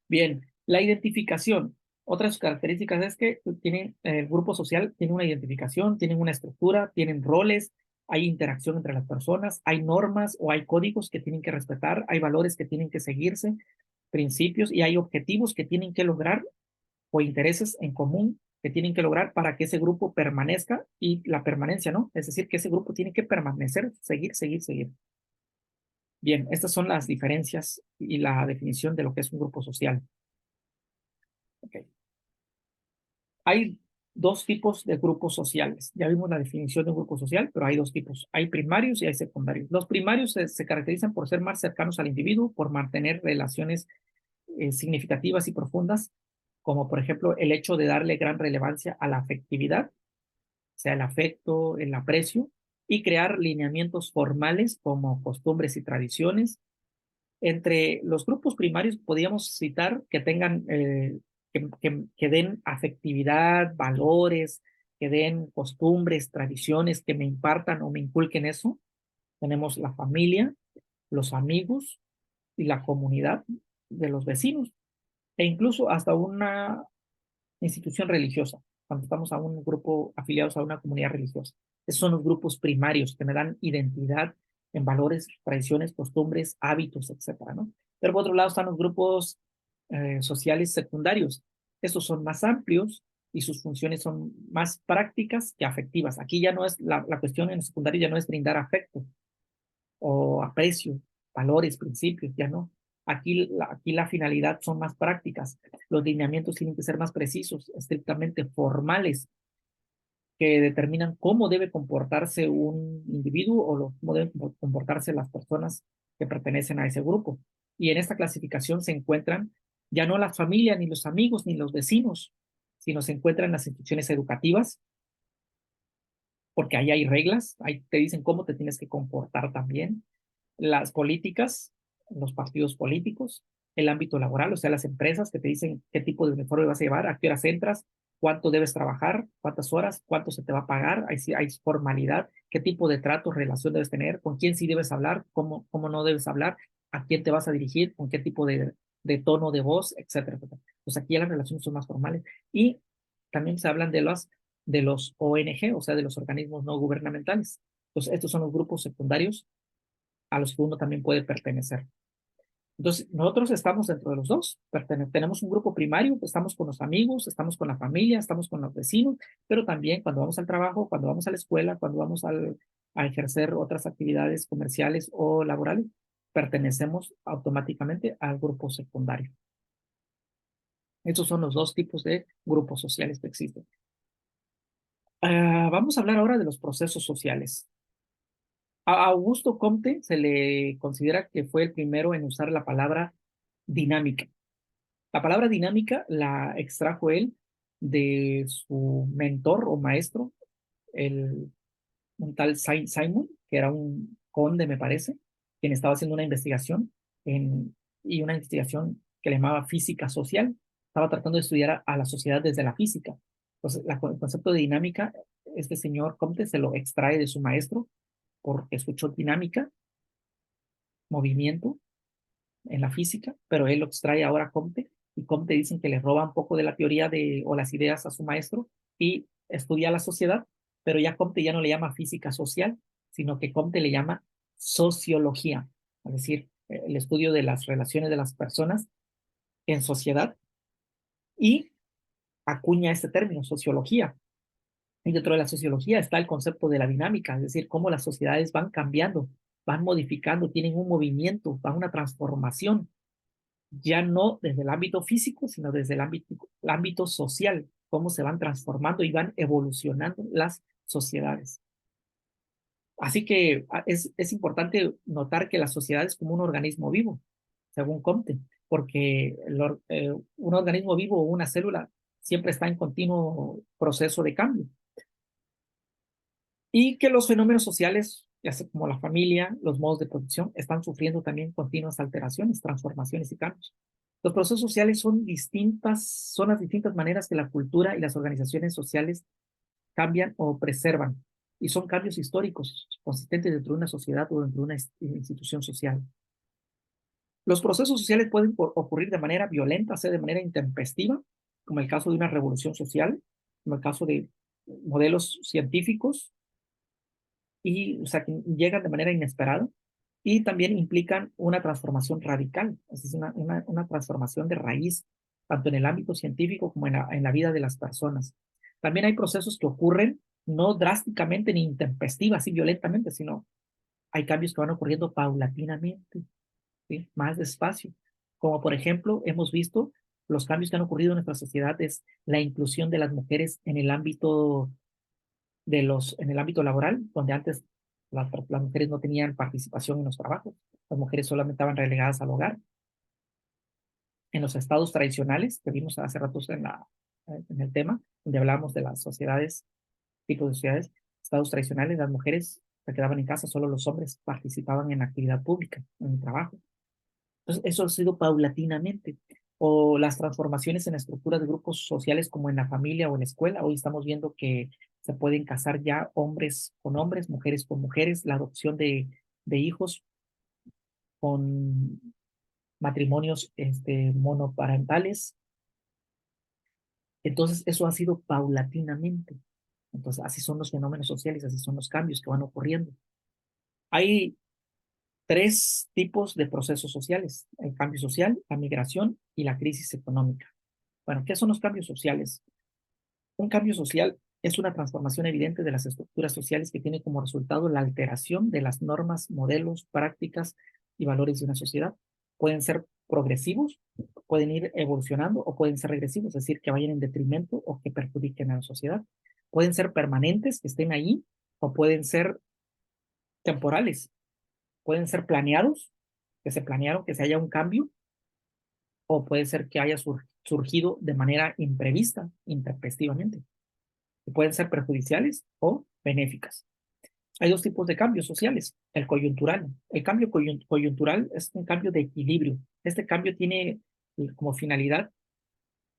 Bien, la identificación. Otras características es que tienen, el grupo social tiene una identificación, tienen una estructura, tienen roles, hay interacción entre las personas, hay normas o hay códigos que tienen que respetar, hay valores que tienen que seguirse, principios y hay objetivos que tienen que lograr o intereses en común que tienen que lograr para que ese grupo permanezca y la permanencia, ¿no? Es decir, que ese grupo tiene que permanecer, seguir, seguir, seguir. Bien, estas son las diferencias y la definición de lo que es un grupo social. Okay. Hay dos tipos de grupos sociales. Ya vimos la definición de un grupo social, pero hay dos tipos. Hay primarios y hay secundarios. Los primarios se caracterizan por ser más cercanos al individuo, por mantener relaciones significativas y profundas, como por ejemplo el hecho de darle gran relevancia a la afectividad, o sea, el afecto, el aprecio, y crear lineamientos formales como costumbres y tradiciones. Entre los grupos primarios podríamos citar que tengan, que den afectividad, valores, que den costumbres, tradiciones, que me impartan o me inculquen eso. Tenemos la familia, los amigos y la comunidad de los vecinos, e incluso hasta una institución religiosa, cuando estamos a un grupo afiliados a una comunidad religiosa. Esos son los grupos primarios que me dan identidad en valores, tradiciones, costumbres, hábitos, etcétera, ¿no? Pero por otro lado están los grupos sociales secundarios. Estos son más amplios y sus funciones son más prácticas que afectivas. Aquí ya no es, la cuestión en el secundario ya no es brindar afecto o aprecio, valores, principios, ya no. Aquí la finalidad son más prácticas. Los lineamientos tienen que ser más precisos, estrictamente formales, que determinan cómo debe comportarse un individuo o cómo deben comportarse las personas que pertenecen a ese grupo. Y en esta clasificación se encuentran ya no la familia, ni los amigos, ni los vecinos, sino se encuentran las instituciones educativas, porque ahí hay reglas, ahí te dicen cómo te tienes que comportar también, las políticas, los partidos políticos, el ámbito laboral, o sea, las empresas que te dicen qué tipo de uniforme vas a llevar, a qué horas entras, cuánto debes trabajar, cuántas horas, cuánto se te va a pagar, hay formalidad, qué tipo de trato, relación debes tener, con quién sí debes hablar, cómo no debes hablar, a quién te vas a dirigir, con qué tipo de tono de voz, etcétera, etcétera. Pues aquí las relaciones son más formales. Y también se hablan de los ONG, o sea, de los organismos no gubernamentales. Entonces, estos son los grupos secundarios a los que uno también puede pertenecer. Entonces, nosotros estamos dentro de los dos. Tenemos un grupo primario, estamos con los amigos, estamos con la familia, estamos con los vecinos, pero también cuando vamos al trabajo, cuando vamos a la escuela, cuando vamos a ejercer otras actividades comerciales o laborales, pertenecemos automáticamente al grupo secundario. Estos son los dos tipos de grupos sociales que existen. Vamos a hablar ahora de los procesos sociales. A Augusto Comte se le considera que fue el primero en usar la palabra dinámica. La palabra dinámica la extrajo él de su mentor o maestro, un tal Simon, que era un conde, me parece, quien estaba haciendo una investigación y una investigación que le llamaba física social. Estaba tratando de estudiar a la sociedad desde la física. Entonces, el concepto de dinámica, este señor Comte se lo extrae de su maestro porque escuchó dinámica, movimiento en la física, pero él lo extrae ahora a Comte, y Comte dicen que le roba un poco de la teoría o las ideas a su maestro y estudia la sociedad, pero ya Comte ya no le llama física social, sino que Comte le llama sociología, es decir, el estudio de las relaciones de las personas en sociedad, y acuña este término, sociología. Y dentro de la sociología está el concepto de la dinámica, es decir, cómo las sociedades van cambiando, van modificando, tienen un movimiento, van una transformación, ya no desde el ámbito físico, sino desde el ámbito social, cómo se van transformando y van evolucionando las sociedades. Así que es importante notar que la sociedad es como un organismo vivo, según Comte, porque un organismo vivo o una célula siempre está en continuo proceso de cambio. Y que los fenómenos sociales, ya sea como la familia, los modos de producción, están sufriendo también continuas alteraciones, transformaciones y cambios. Los procesos sociales son las distintas maneras que la cultura y las organizaciones sociales cambian o preservan, y son cambios históricos consistentes dentro de una sociedad o dentro de una institución social. Los procesos sociales pueden ocurrir de manera violenta, sea de manera intempestiva, como el caso de una revolución social, como el caso de modelos científicos, y, o sea, que llegan de manera inesperada, y también implican una transformación radical, es decir, una transformación de raíz, tanto en el ámbito científico como en la vida de las personas. También hay procesos que ocurren no drásticamente ni intempestivas y violentamente, sino hay cambios que van ocurriendo paulatinamente, ¿sí? Más despacio. Como por ejemplo, hemos visto los cambios que han ocurrido en nuestra sociedad es la inclusión de las mujeres en el ámbito en el ámbito laboral, donde antes las mujeres no tenían participación en los trabajos, las mujeres solamente estaban relegadas al hogar. En los estados tradicionales, que vimos hace rato en el tema, donde hablamos de las sociedades, tipos de sociedades, estados tradicionales, las mujeres se quedaban en casa, solo los hombres participaban en la actividad pública, en el trabajo. Entonces, eso ha sido paulatinamente. O las transformaciones en la estructura de grupos sociales como en la familia o en la escuela. Hoy estamos viendo que se pueden casar ya hombres con hombres, mujeres con mujeres, la adopción de hijos con matrimonios monoparentales. Entonces, eso ha sido paulatinamente. Entonces, así son los fenómenos sociales, así son los cambios que van ocurriendo. Hay tres tipos de procesos sociales: el cambio social, la migración y la crisis económica. Bueno, ¿qué son los cambios sociales? Un cambio social es una transformación evidente de las estructuras sociales que tiene como resultado la alteración de las normas, modelos, prácticas y valores de una sociedad. Pueden ser progresivos, pueden ir evolucionando o pueden ser regresivos, es decir, que vayan en detrimento o que perjudiquen a la sociedad. Pueden ser permanentes, que estén ahí, o pueden ser temporales, pueden ser planeados, que se planearon, que se haya un cambio, o puede ser que haya surgido de manera imprevista, intempestivamente, que pueden ser perjudiciales o benéficas. Hay dos tipos de cambios sociales: el coyuntural. El cambio coyuntural es un cambio de equilibrio. Este cambio tiene como finalidad,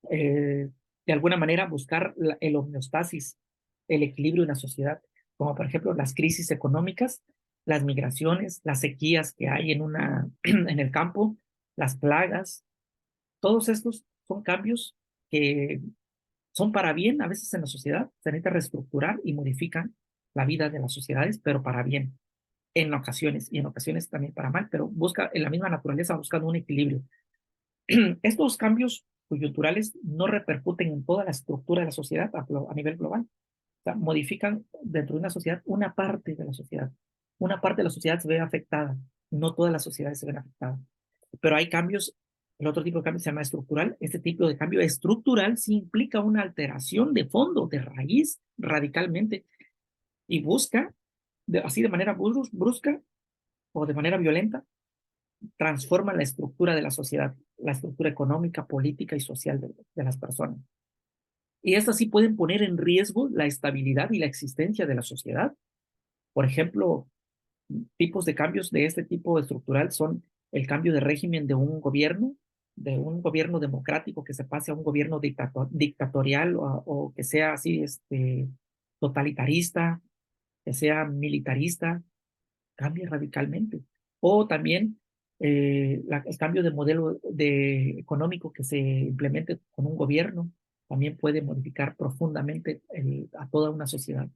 de alguna manera, buscar el homeostasis, el equilibrio en la sociedad, como por ejemplo las crisis económicas, las migraciones, las sequías que hay en el campo, las plagas. Todos estos son cambios que son para bien a veces en la sociedad. Se necesita reestructurar y modifican la vida de las sociedades, pero para bien en ocasiones, y en ocasiones también para mal, pero busca en la misma naturaleza, buscando un equilibrio. Estos cambios coyunturales no repercuten en toda la estructura de la sociedad a nivel global. O sea, modifican dentro de una sociedad una parte de la sociedad. Una parte de la sociedad se ve afectada, no todas las sociedades se ven afectadas. Pero hay cambios, el otro tipo de cambio se llama estructural. Este tipo de cambio estructural sí implica una alteración de fondo, de raíz, radicalmente, y busca, así de manera brusca o de manera violenta, transforma la estructura de la sociedad, la estructura económica, política y social de las personas. Y estas sí pueden poner en riesgo la estabilidad y la existencia de la sociedad. Por ejemplo, tipos de cambios de este tipo estructural son el cambio de régimen de un gobierno democrático que se pase a un gobierno dictatorial, o que sea así, totalitarista, que sea militarista, cambia radicalmente. O también el cambio de modelo económico que se implemente con un gobierno también puede modificar profundamente a toda una sociedad.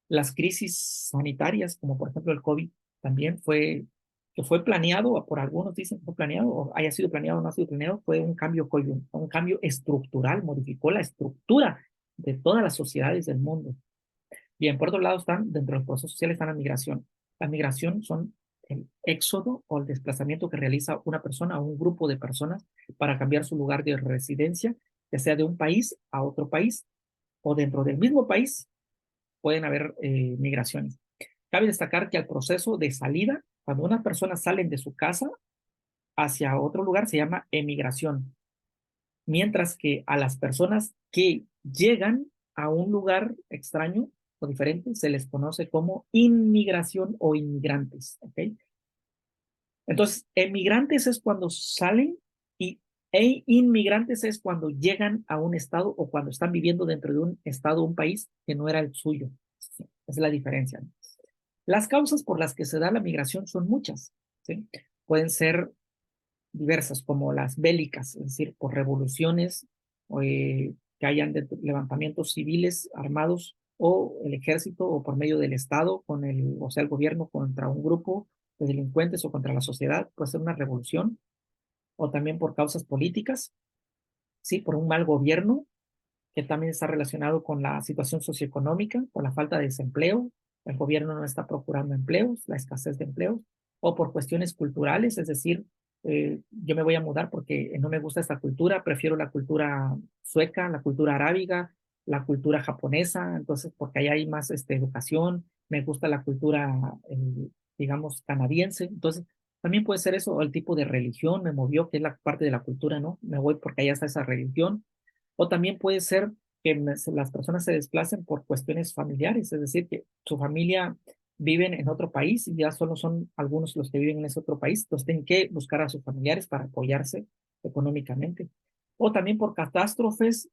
Las crisis sanitarias, como por ejemplo el COVID, también que fue planeado, por algunos dicen que fue planeado, o haya sido planeado o no ha sido planeado, fue un cambio estructural, modificó la estructura de todas las sociedades del mundo. Bien, por otro lado dentro de los procesos sociales está la migración. La migración son el éxodo o el desplazamiento que realiza una persona o un grupo de personas para cambiar su lugar de residencia, ya sea de un país a otro país, o dentro del mismo país pueden haber migraciones. Cabe destacar que al proceso de salida, cuando unas personas salen de su casa hacia otro lugar, se llama emigración, mientras que a las personas que llegan a un lugar extraño o diferente se les conoce como inmigración o inmigrantes, ¿ok? Entonces, emigrantes es cuando salen y inmigrantes es cuando llegan a un estado o cuando están viviendo dentro de un estado o un país que no era el suyo. Esa es la diferencia, ¿no? Las causas por las que se da la migración son muchas, ¿sí? Pueden ser diversas, como las bélicas, es decir, por revoluciones, que hayan levantamientos civiles armados o el ejército o por medio del Estado, o sea, el gobierno contra un grupo de delincuentes o contra la sociedad, puede ser una revolución, o también por causas políticas, sí, por un mal gobierno, que también está relacionado con la situación socioeconómica, con la falta de desempleo, el gobierno no está procurando empleos, la escasez de empleos, o por cuestiones culturales, es decir, yo me voy a mudar porque no me gusta esta cultura, prefiero la cultura sueca, la cultura arábiga, la cultura japonesa, entonces porque ahí hay más educación, me gusta la cultura, digamos, canadiense, entonces también puede ser eso, o el tipo de religión me movió, que es la parte de la cultura, ¿no? Me voy porque allá está esa religión, o también puede ser que las personas se desplacen por cuestiones familiares, es decir, que su familia viven en otro país y ya solo son algunos los que viven en ese otro país, entonces tienen que buscar a sus familiares para apoyarse económicamente. O también por catástrofes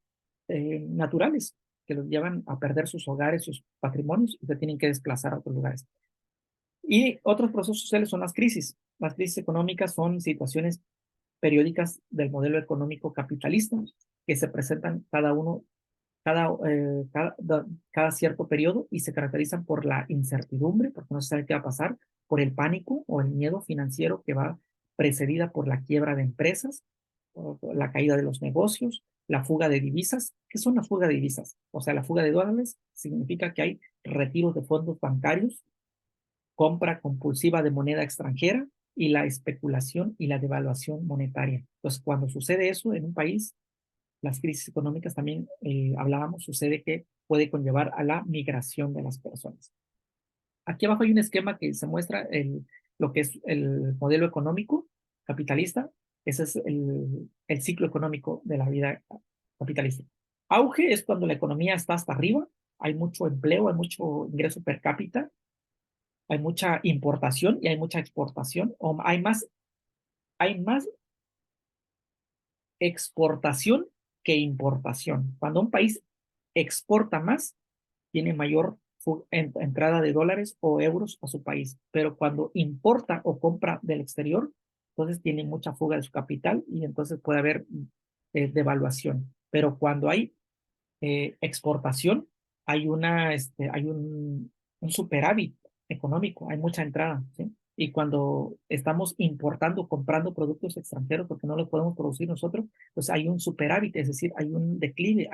naturales que los llevan a perder sus hogares, sus patrimonios y se tienen que desplazar a otros lugares. Y otros procesos sociales son las crisis. Las crisis económicas son situaciones periódicas del modelo económico capitalista que se presentan cada cierto periodo y se caracterizan por la incertidumbre, porque no se sabe qué va a pasar, por el pánico o el miedo financiero que va precedida por la quiebra de empresas, la caída de los negocios, la fuga de divisas. ¿Qué son la fuga de divisas? O sea, la fuga de dólares significa que hay retiros de fondos bancarios, compra compulsiva de moneda extranjera y la especulación y la devaluación monetaria. Entonces, cuando sucede eso en un país, las crisis económicas también hablábamos, sucede que puede conllevar a la migración de las personas. Aquí abajo hay un esquema que se muestra lo que es el modelo económico capitalista. Ese es el ciclo económico de la vida capitalista. Auge es cuando la economía está hasta arriba, hay mucho empleo, hay mucho ingreso per cápita, hay mucha importación y hay mucha exportación, o hay más exportación que importación. Cuando un país exporta más, tiene mayor entrada de dólares o euros a su país, pero cuando importa o compra del exterior, entonces tiene mucha fuga de su capital y entonces puede haber devaluación. Pero cuando hay exportación, hay un superávit económico, hay mucha entrada, ¿sí? Y cuando estamos importando, comprando productos extranjeros porque no los podemos producir nosotros, pues hay un superávit, es decir, hay un declive,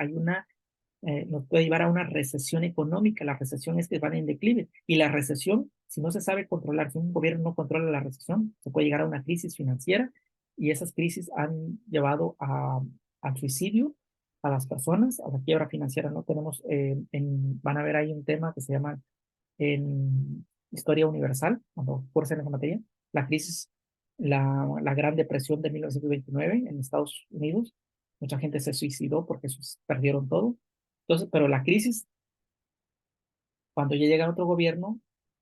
nos puede llevar a una recesión económica. La recesión es que van en declive. Y la recesión, si no se sabe controlar, si un gobierno no controla la recesión, se puede llegar a una crisis financiera y esas crisis han llevado al suicidio a las personas, a la quiebra financiera. No tenemos, van a ver ahí un tema que se llama en Historia Universal, cuando cursen esa materia, la crisis, la Gran Depresión de 1929 en Estados Unidos. Mucha gente se suicidó porque perdieron todo. Entonces, pero la crisis, cuando ya llega otro gobierno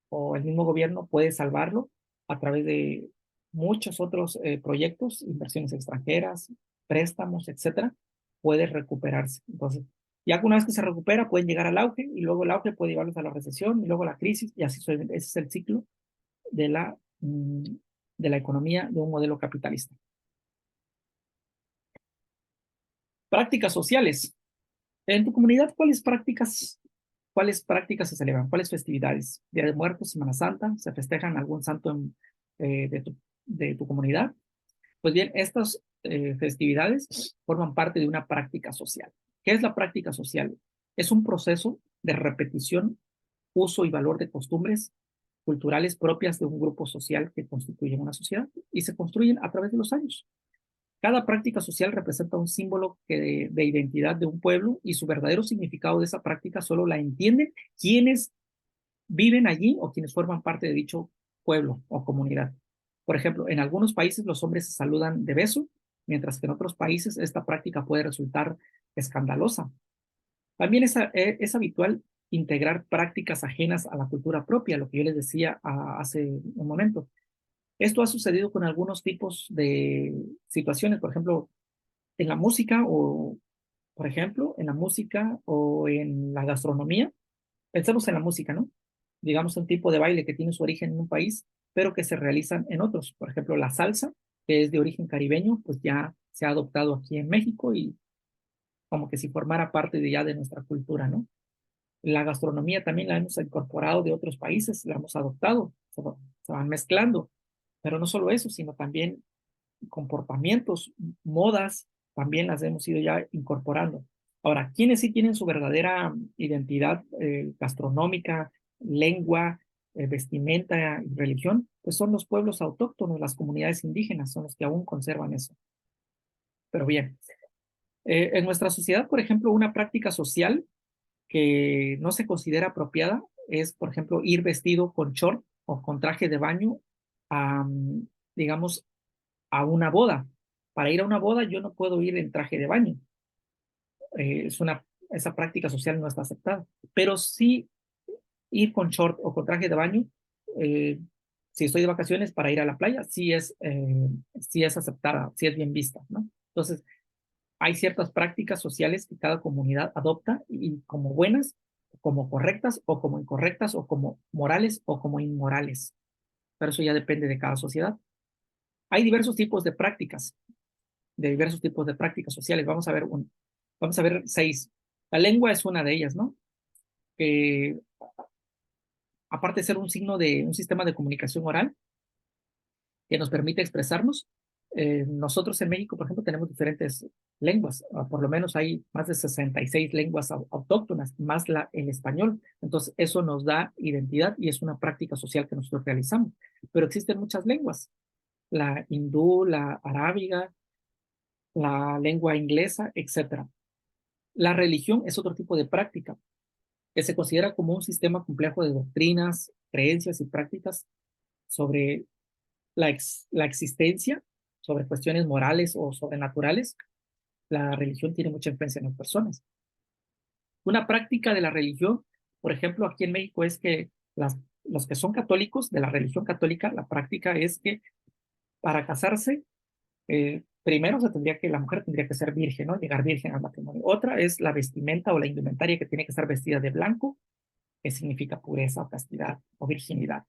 o el mismo gobierno puede salvarlo a través de muchos otros proyectos, inversiones extranjeras, préstamos, etcétera, puede recuperarse. Entonces, ya una vez que se recupera, pueden llegar al auge y luego el auge puede llevarlos a la recesión y luego a la crisis y así ese es el ciclo de la economía de un modelo capitalista. Prácticas sociales. En tu comunidad, ¿cuáles prácticas se celebran? ¿Cuáles festividades? Día de Muertos, Semana Santa, ¿se festejan algún santo de tu comunidad? Pues bien, estas festividades forman parte de una práctica social. ¿Qué es la práctica social? Es un proceso de repetición, uso y valor de costumbres culturales propias de un grupo social que constituyen una sociedad y se construyen a través de los años. Cada práctica social representa un símbolo de identidad de un pueblo y su verdadero significado de esa práctica solo la entienden quienes viven allí o quienes forman parte de dicho pueblo o comunidad. Por ejemplo, en algunos países los hombres se saludan de beso, mientras que en otros países esta práctica puede resultar escandalosa. También es habitual integrar prácticas ajenas a la cultura propia, lo que yo les decía hace un momento. Esto ha sucedido con algunos tipos de situaciones, por ejemplo, en la música o, por ejemplo, en la música o en la gastronomía. Pensemos en la música, ¿no? Digamos un tipo de baile que tiene su origen en un país, pero que se realizan en otros. Por ejemplo, la salsa, que es de origen caribeño, pues ya se ha adoptado aquí en México y como que si formara parte de ya de nuestra cultura, ¿no? La gastronomía también la hemos incorporado de otros países, la hemos adoptado, se van mezclando. Pero no solo eso, sino también comportamientos, modas, también las hemos ido ya incorporando. Ahora, quienes sí tienen su verdadera identidad gastronómica, lengua, vestimenta y religión, pues son los pueblos autóctonos, las comunidades indígenas, son los que aún conservan eso. Pero bien, en nuestra sociedad, por ejemplo, una práctica social que no se considera apropiada es, por ejemplo, ir vestido con short o con traje de baño a, digamos, a una boda. Para ir a una boda yo no puedo ir en traje de baño. Esa práctica social no está aceptada. Pero sí ir con short o con traje de baño, eh, si estoy de vacaciones para ir a la playa, sí es aceptada, sí es bien vista, ¿no? Entonces, hay ciertas prácticas sociales que cada comunidad adopta y como buenas, como correctas o como incorrectas o como morales o como inmorales. Pero eso ya depende de cada sociedad. Hay diversos tipos de diversos tipos de prácticas sociales. Vamos a ver 6. La lengua es una de ellas, ¿no? Que aparte de ser un signo de un sistema de comunicación oral que nos permite expresarnos, nosotros en México, por ejemplo, tenemos diferentes lenguas. Por lo menos hay más de 66 lenguas autóctonas, más el español. Entonces, eso nos da identidad y es una práctica social que nosotros realizamos. Pero existen muchas lenguas, la hindú, la arábiga, la lengua inglesa, etcétera. La religión es otro tipo de práctica que se considera como un sistema complejo de doctrinas, creencias y prácticas sobre la existencia, sobre cuestiones morales o sobrenaturales. La religión tiene mucha influencia en las personas. Una práctica de la religión, por ejemplo, aquí en México es que los que son católicos de la religión católica, la práctica es que para casarse primero la mujer tendría que ser virgen, ¿no? Llegar virgen al matrimonio. Otra es la vestimenta o la indumentaria que tiene que estar vestida de blanco, que significa pureza o castidad o virginidad.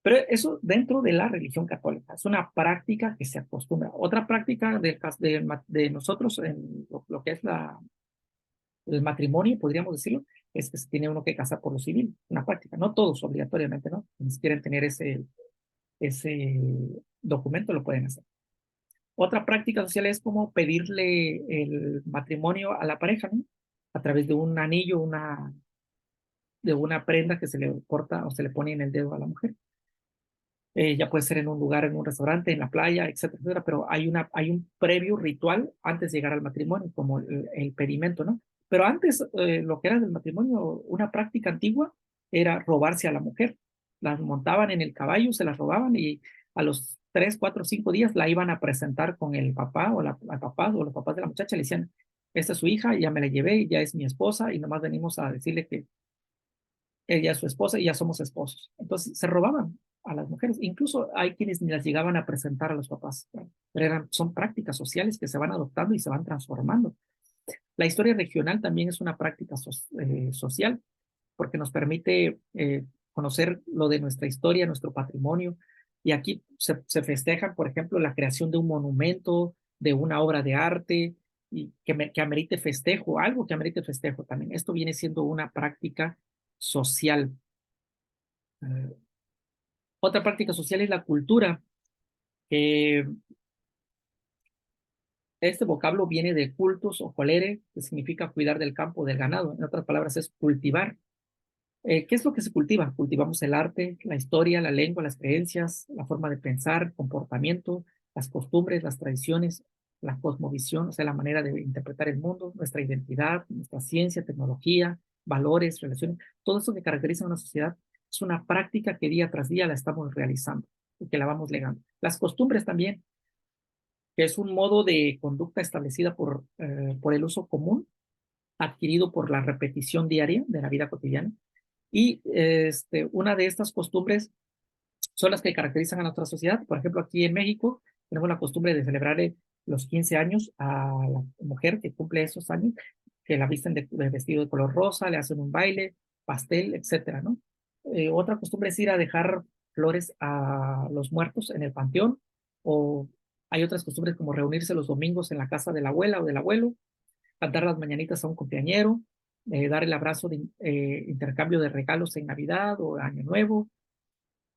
Pero eso dentro de la religión católica, es una práctica que se acostumbra. Otra práctica de nosotros en lo que es el matrimonio, podríamos decirlo, es que se tiene uno que casar por lo civil, una práctica. No todos obligatoriamente, ¿no? Si quieren tener ese documento, lo pueden hacer. Otra práctica social es como pedirle el matrimonio a la pareja, ¿no? A través de un anillo, de una prenda que se le corta o se le pone en el dedo a la mujer. Ya puede ser en un lugar, en un restaurante, en la playa, etcétera, etcétera, pero hay un previo ritual antes de llegar al matrimonio, como el pedimento, ¿no? Pero antes, lo que era del matrimonio, una práctica antigua era robarse a la mujer. Las montaban en el caballo, se las robaban y a los 3, 4, 5 días la iban a presentar con el papá o la papá o los papás de la muchacha, le decían, esta es su hija, ya me la llevé, ya es mi esposa y nomás venimos a decirle que ella es su esposa y ya somos esposos. Entonces se robaban a las mujeres. Incluso hay quienes ni las llegaban a presentar a los papás, ¿no? Pero son prácticas sociales que se van adoptando y se van transformando. La historia regional también es una práctica social porque nos permite conocer lo de nuestra historia, nuestro patrimonio. Y aquí se festeja, por ejemplo, la creación de un monumento, de una obra de arte, y que amerite festejo, algo que amerite festejo también. Esto viene siendo una práctica social. Eh, Otra práctica social es la cultura, que este vocablo viene de cultus o colere, que significa cuidar del campo, del ganado. En otras palabras, es cultivar. ¿Qué es lo que se cultiva? Cultivamos el arte, la historia, la lengua, las creencias, la forma de pensar, comportamiento, las costumbres, las tradiciones, la cosmovisión, o sea, la manera de interpretar el mundo, nuestra identidad, nuestra ciencia, tecnología, valores, relaciones, todo eso que caracteriza a una sociedad. Es una práctica que día tras día la estamos realizando y que la vamos legando. Las costumbres también, que es un modo de conducta establecida por el uso común, adquirido por la repetición diaria de la vida cotidiana. Y una de estas costumbres son las que caracterizan a nuestra sociedad. Por ejemplo, aquí en México tenemos la costumbre de celebrar los 15 años a la mujer que cumple esos años, que la visten de vestido de color rosa, le hacen un baile, pastel, etcétera, ¿no? Otra costumbre es ir a dejar flores a los muertos en el panteón, o hay otras costumbres como reunirse los domingos en la casa de la abuela o del abuelo, cantar las mañanitas a un cumpleañero, dar el abrazo de intercambio de regalos en Navidad o Año Nuevo,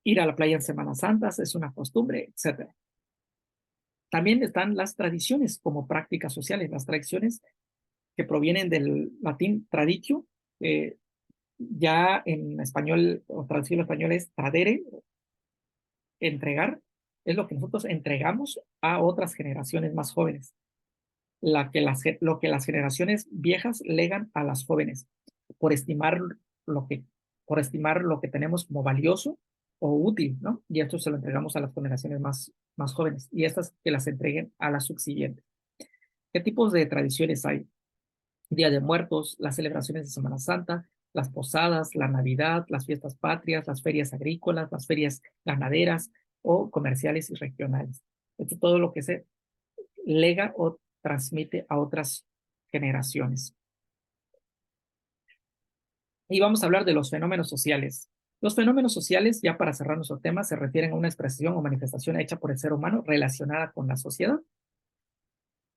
ir a la playa en Semanas Santas, es una costumbre, etcétera. También están las tradiciones como prácticas sociales, las tradiciones que provienen del latín traditio, ya en español, o traducido al español es tradere, entregar, es lo que nosotros entregamos a otras generaciones más jóvenes, lo que las generaciones viejas legan a las jóvenes, por estimar lo que, por estimar lo que tenemos como valioso o útil, ¿no? Y esto se lo entregamos a las generaciones más jóvenes, y estas que las entreguen a las subsiguientes. ¿Qué tipos de tradiciones hay? Día de Muertos, las celebraciones de Semana Santa, las posadas, la Navidad, las fiestas patrias, las ferias agrícolas, las ferias ganaderas o comerciales y regionales. Esto es todo lo que se lega o transmite a otras generaciones. Y vamos a hablar de los fenómenos sociales. Los fenómenos sociales, ya para cerrar nuestro tema, se refieren a una expresión o manifestación hecha por el ser humano relacionada con la sociedad.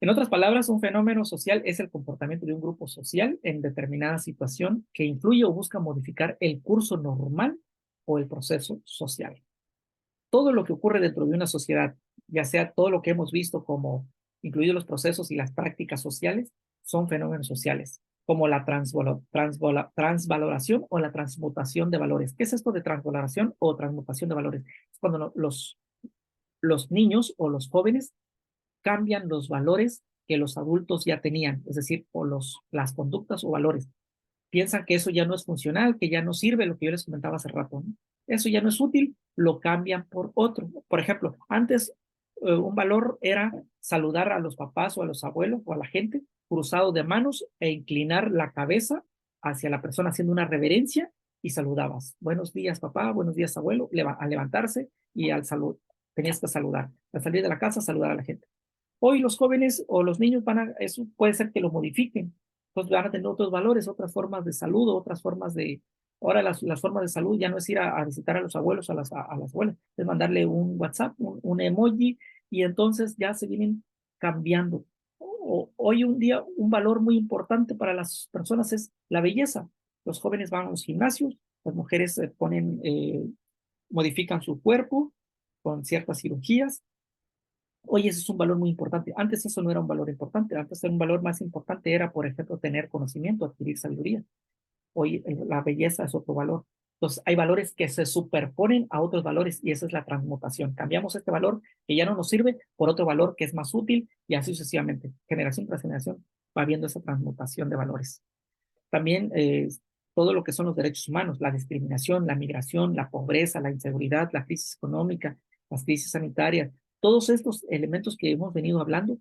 En otras palabras, un fenómeno social es el comportamiento de un grupo social en determinada situación que influye o busca modificar el curso normal o el proceso social. Todo lo que ocurre dentro de una sociedad, ya sea todo lo que hemos visto como incluidos los procesos y las prácticas sociales, son fenómenos sociales, como la transvaloración o la transmutación de valores. ¿Qué es esto de transvaloración o transmutación de valores? Es cuando los niños o los jóvenes cambian los valores que los adultos ya tenían, es decir, o las conductas o valores. Piensan que eso ya no es funcional, que ya no sirve, lo que yo les comentaba hace rato, ¿no? Eso ya no es útil, lo cambian por otro. Por ejemplo, antes un valor era saludar a los papás o a los abuelos o a la gente cruzado de manos e inclinar la cabeza hacia la persona haciendo una reverencia y saludabas. Buenos días, papá, buenos días, abuelo, al levantarse y al salud. Tenías que saludar. Al salir de la casa, saludar a la gente. Hoy los jóvenes o los niños eso puede ser que lo modifiquen, pues van a tener otros valores, otras formas de salud, otras formas ahora las formas de salud ya no es ir a visitar a los abuelos, a las abuelas, es mandarle un WhatsApp, un emoji, y entonces ya se vienen cambiando. Hoy un día un valor muy importante para las personas es la belleza. Los jóvenes van a los gimnasios, las mujeres modifican su cuerpo con ciertas cirugías. Hoy ese es un valor muy importante. Antes eso no era un valor importante. Antes un valor más importante era, por ejemplo, tener conocimiento, adquirir sabiduría. Hoy la belleza es otro valor. Entonces, hay valores que se superponen a otros valores y esa es la transmutación. Cambiamos este valor que ya no nos sirve por otro valor que es más útil y así sucesivamente. Generación tras generación va habiendo esa transmutación de valores. También todo lo que son los derechos humanos, la discriminación, la migración, la pobreza, la inseguridad, la crisis económica, las crisis sanitarias, todos estos elementos que hemos venido hablando,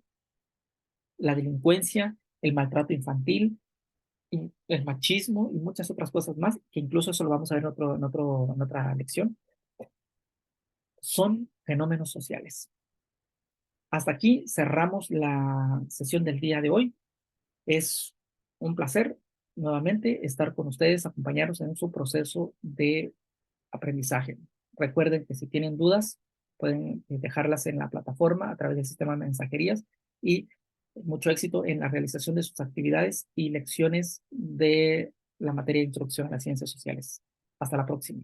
la delincuencia, el maltrato infantil, y el machismo y muchas otras cosas más, que incluso eso lo vamos a ver en otra lección, son fenómenos sociales. Hasta aquí cerramos la sesión del día de hoy. Es un placer nuevamente estar con ustedes, acompañarnos en su proceso de aprendizaje. Recuerden que si tienen dudas, pueden dejarlas en la plataforma a través del sistema de mensajerías y mucho éxito en la realización de sus actividades y lecciones de la materia de introducción a las ciencias sociales. Hasta la próxima.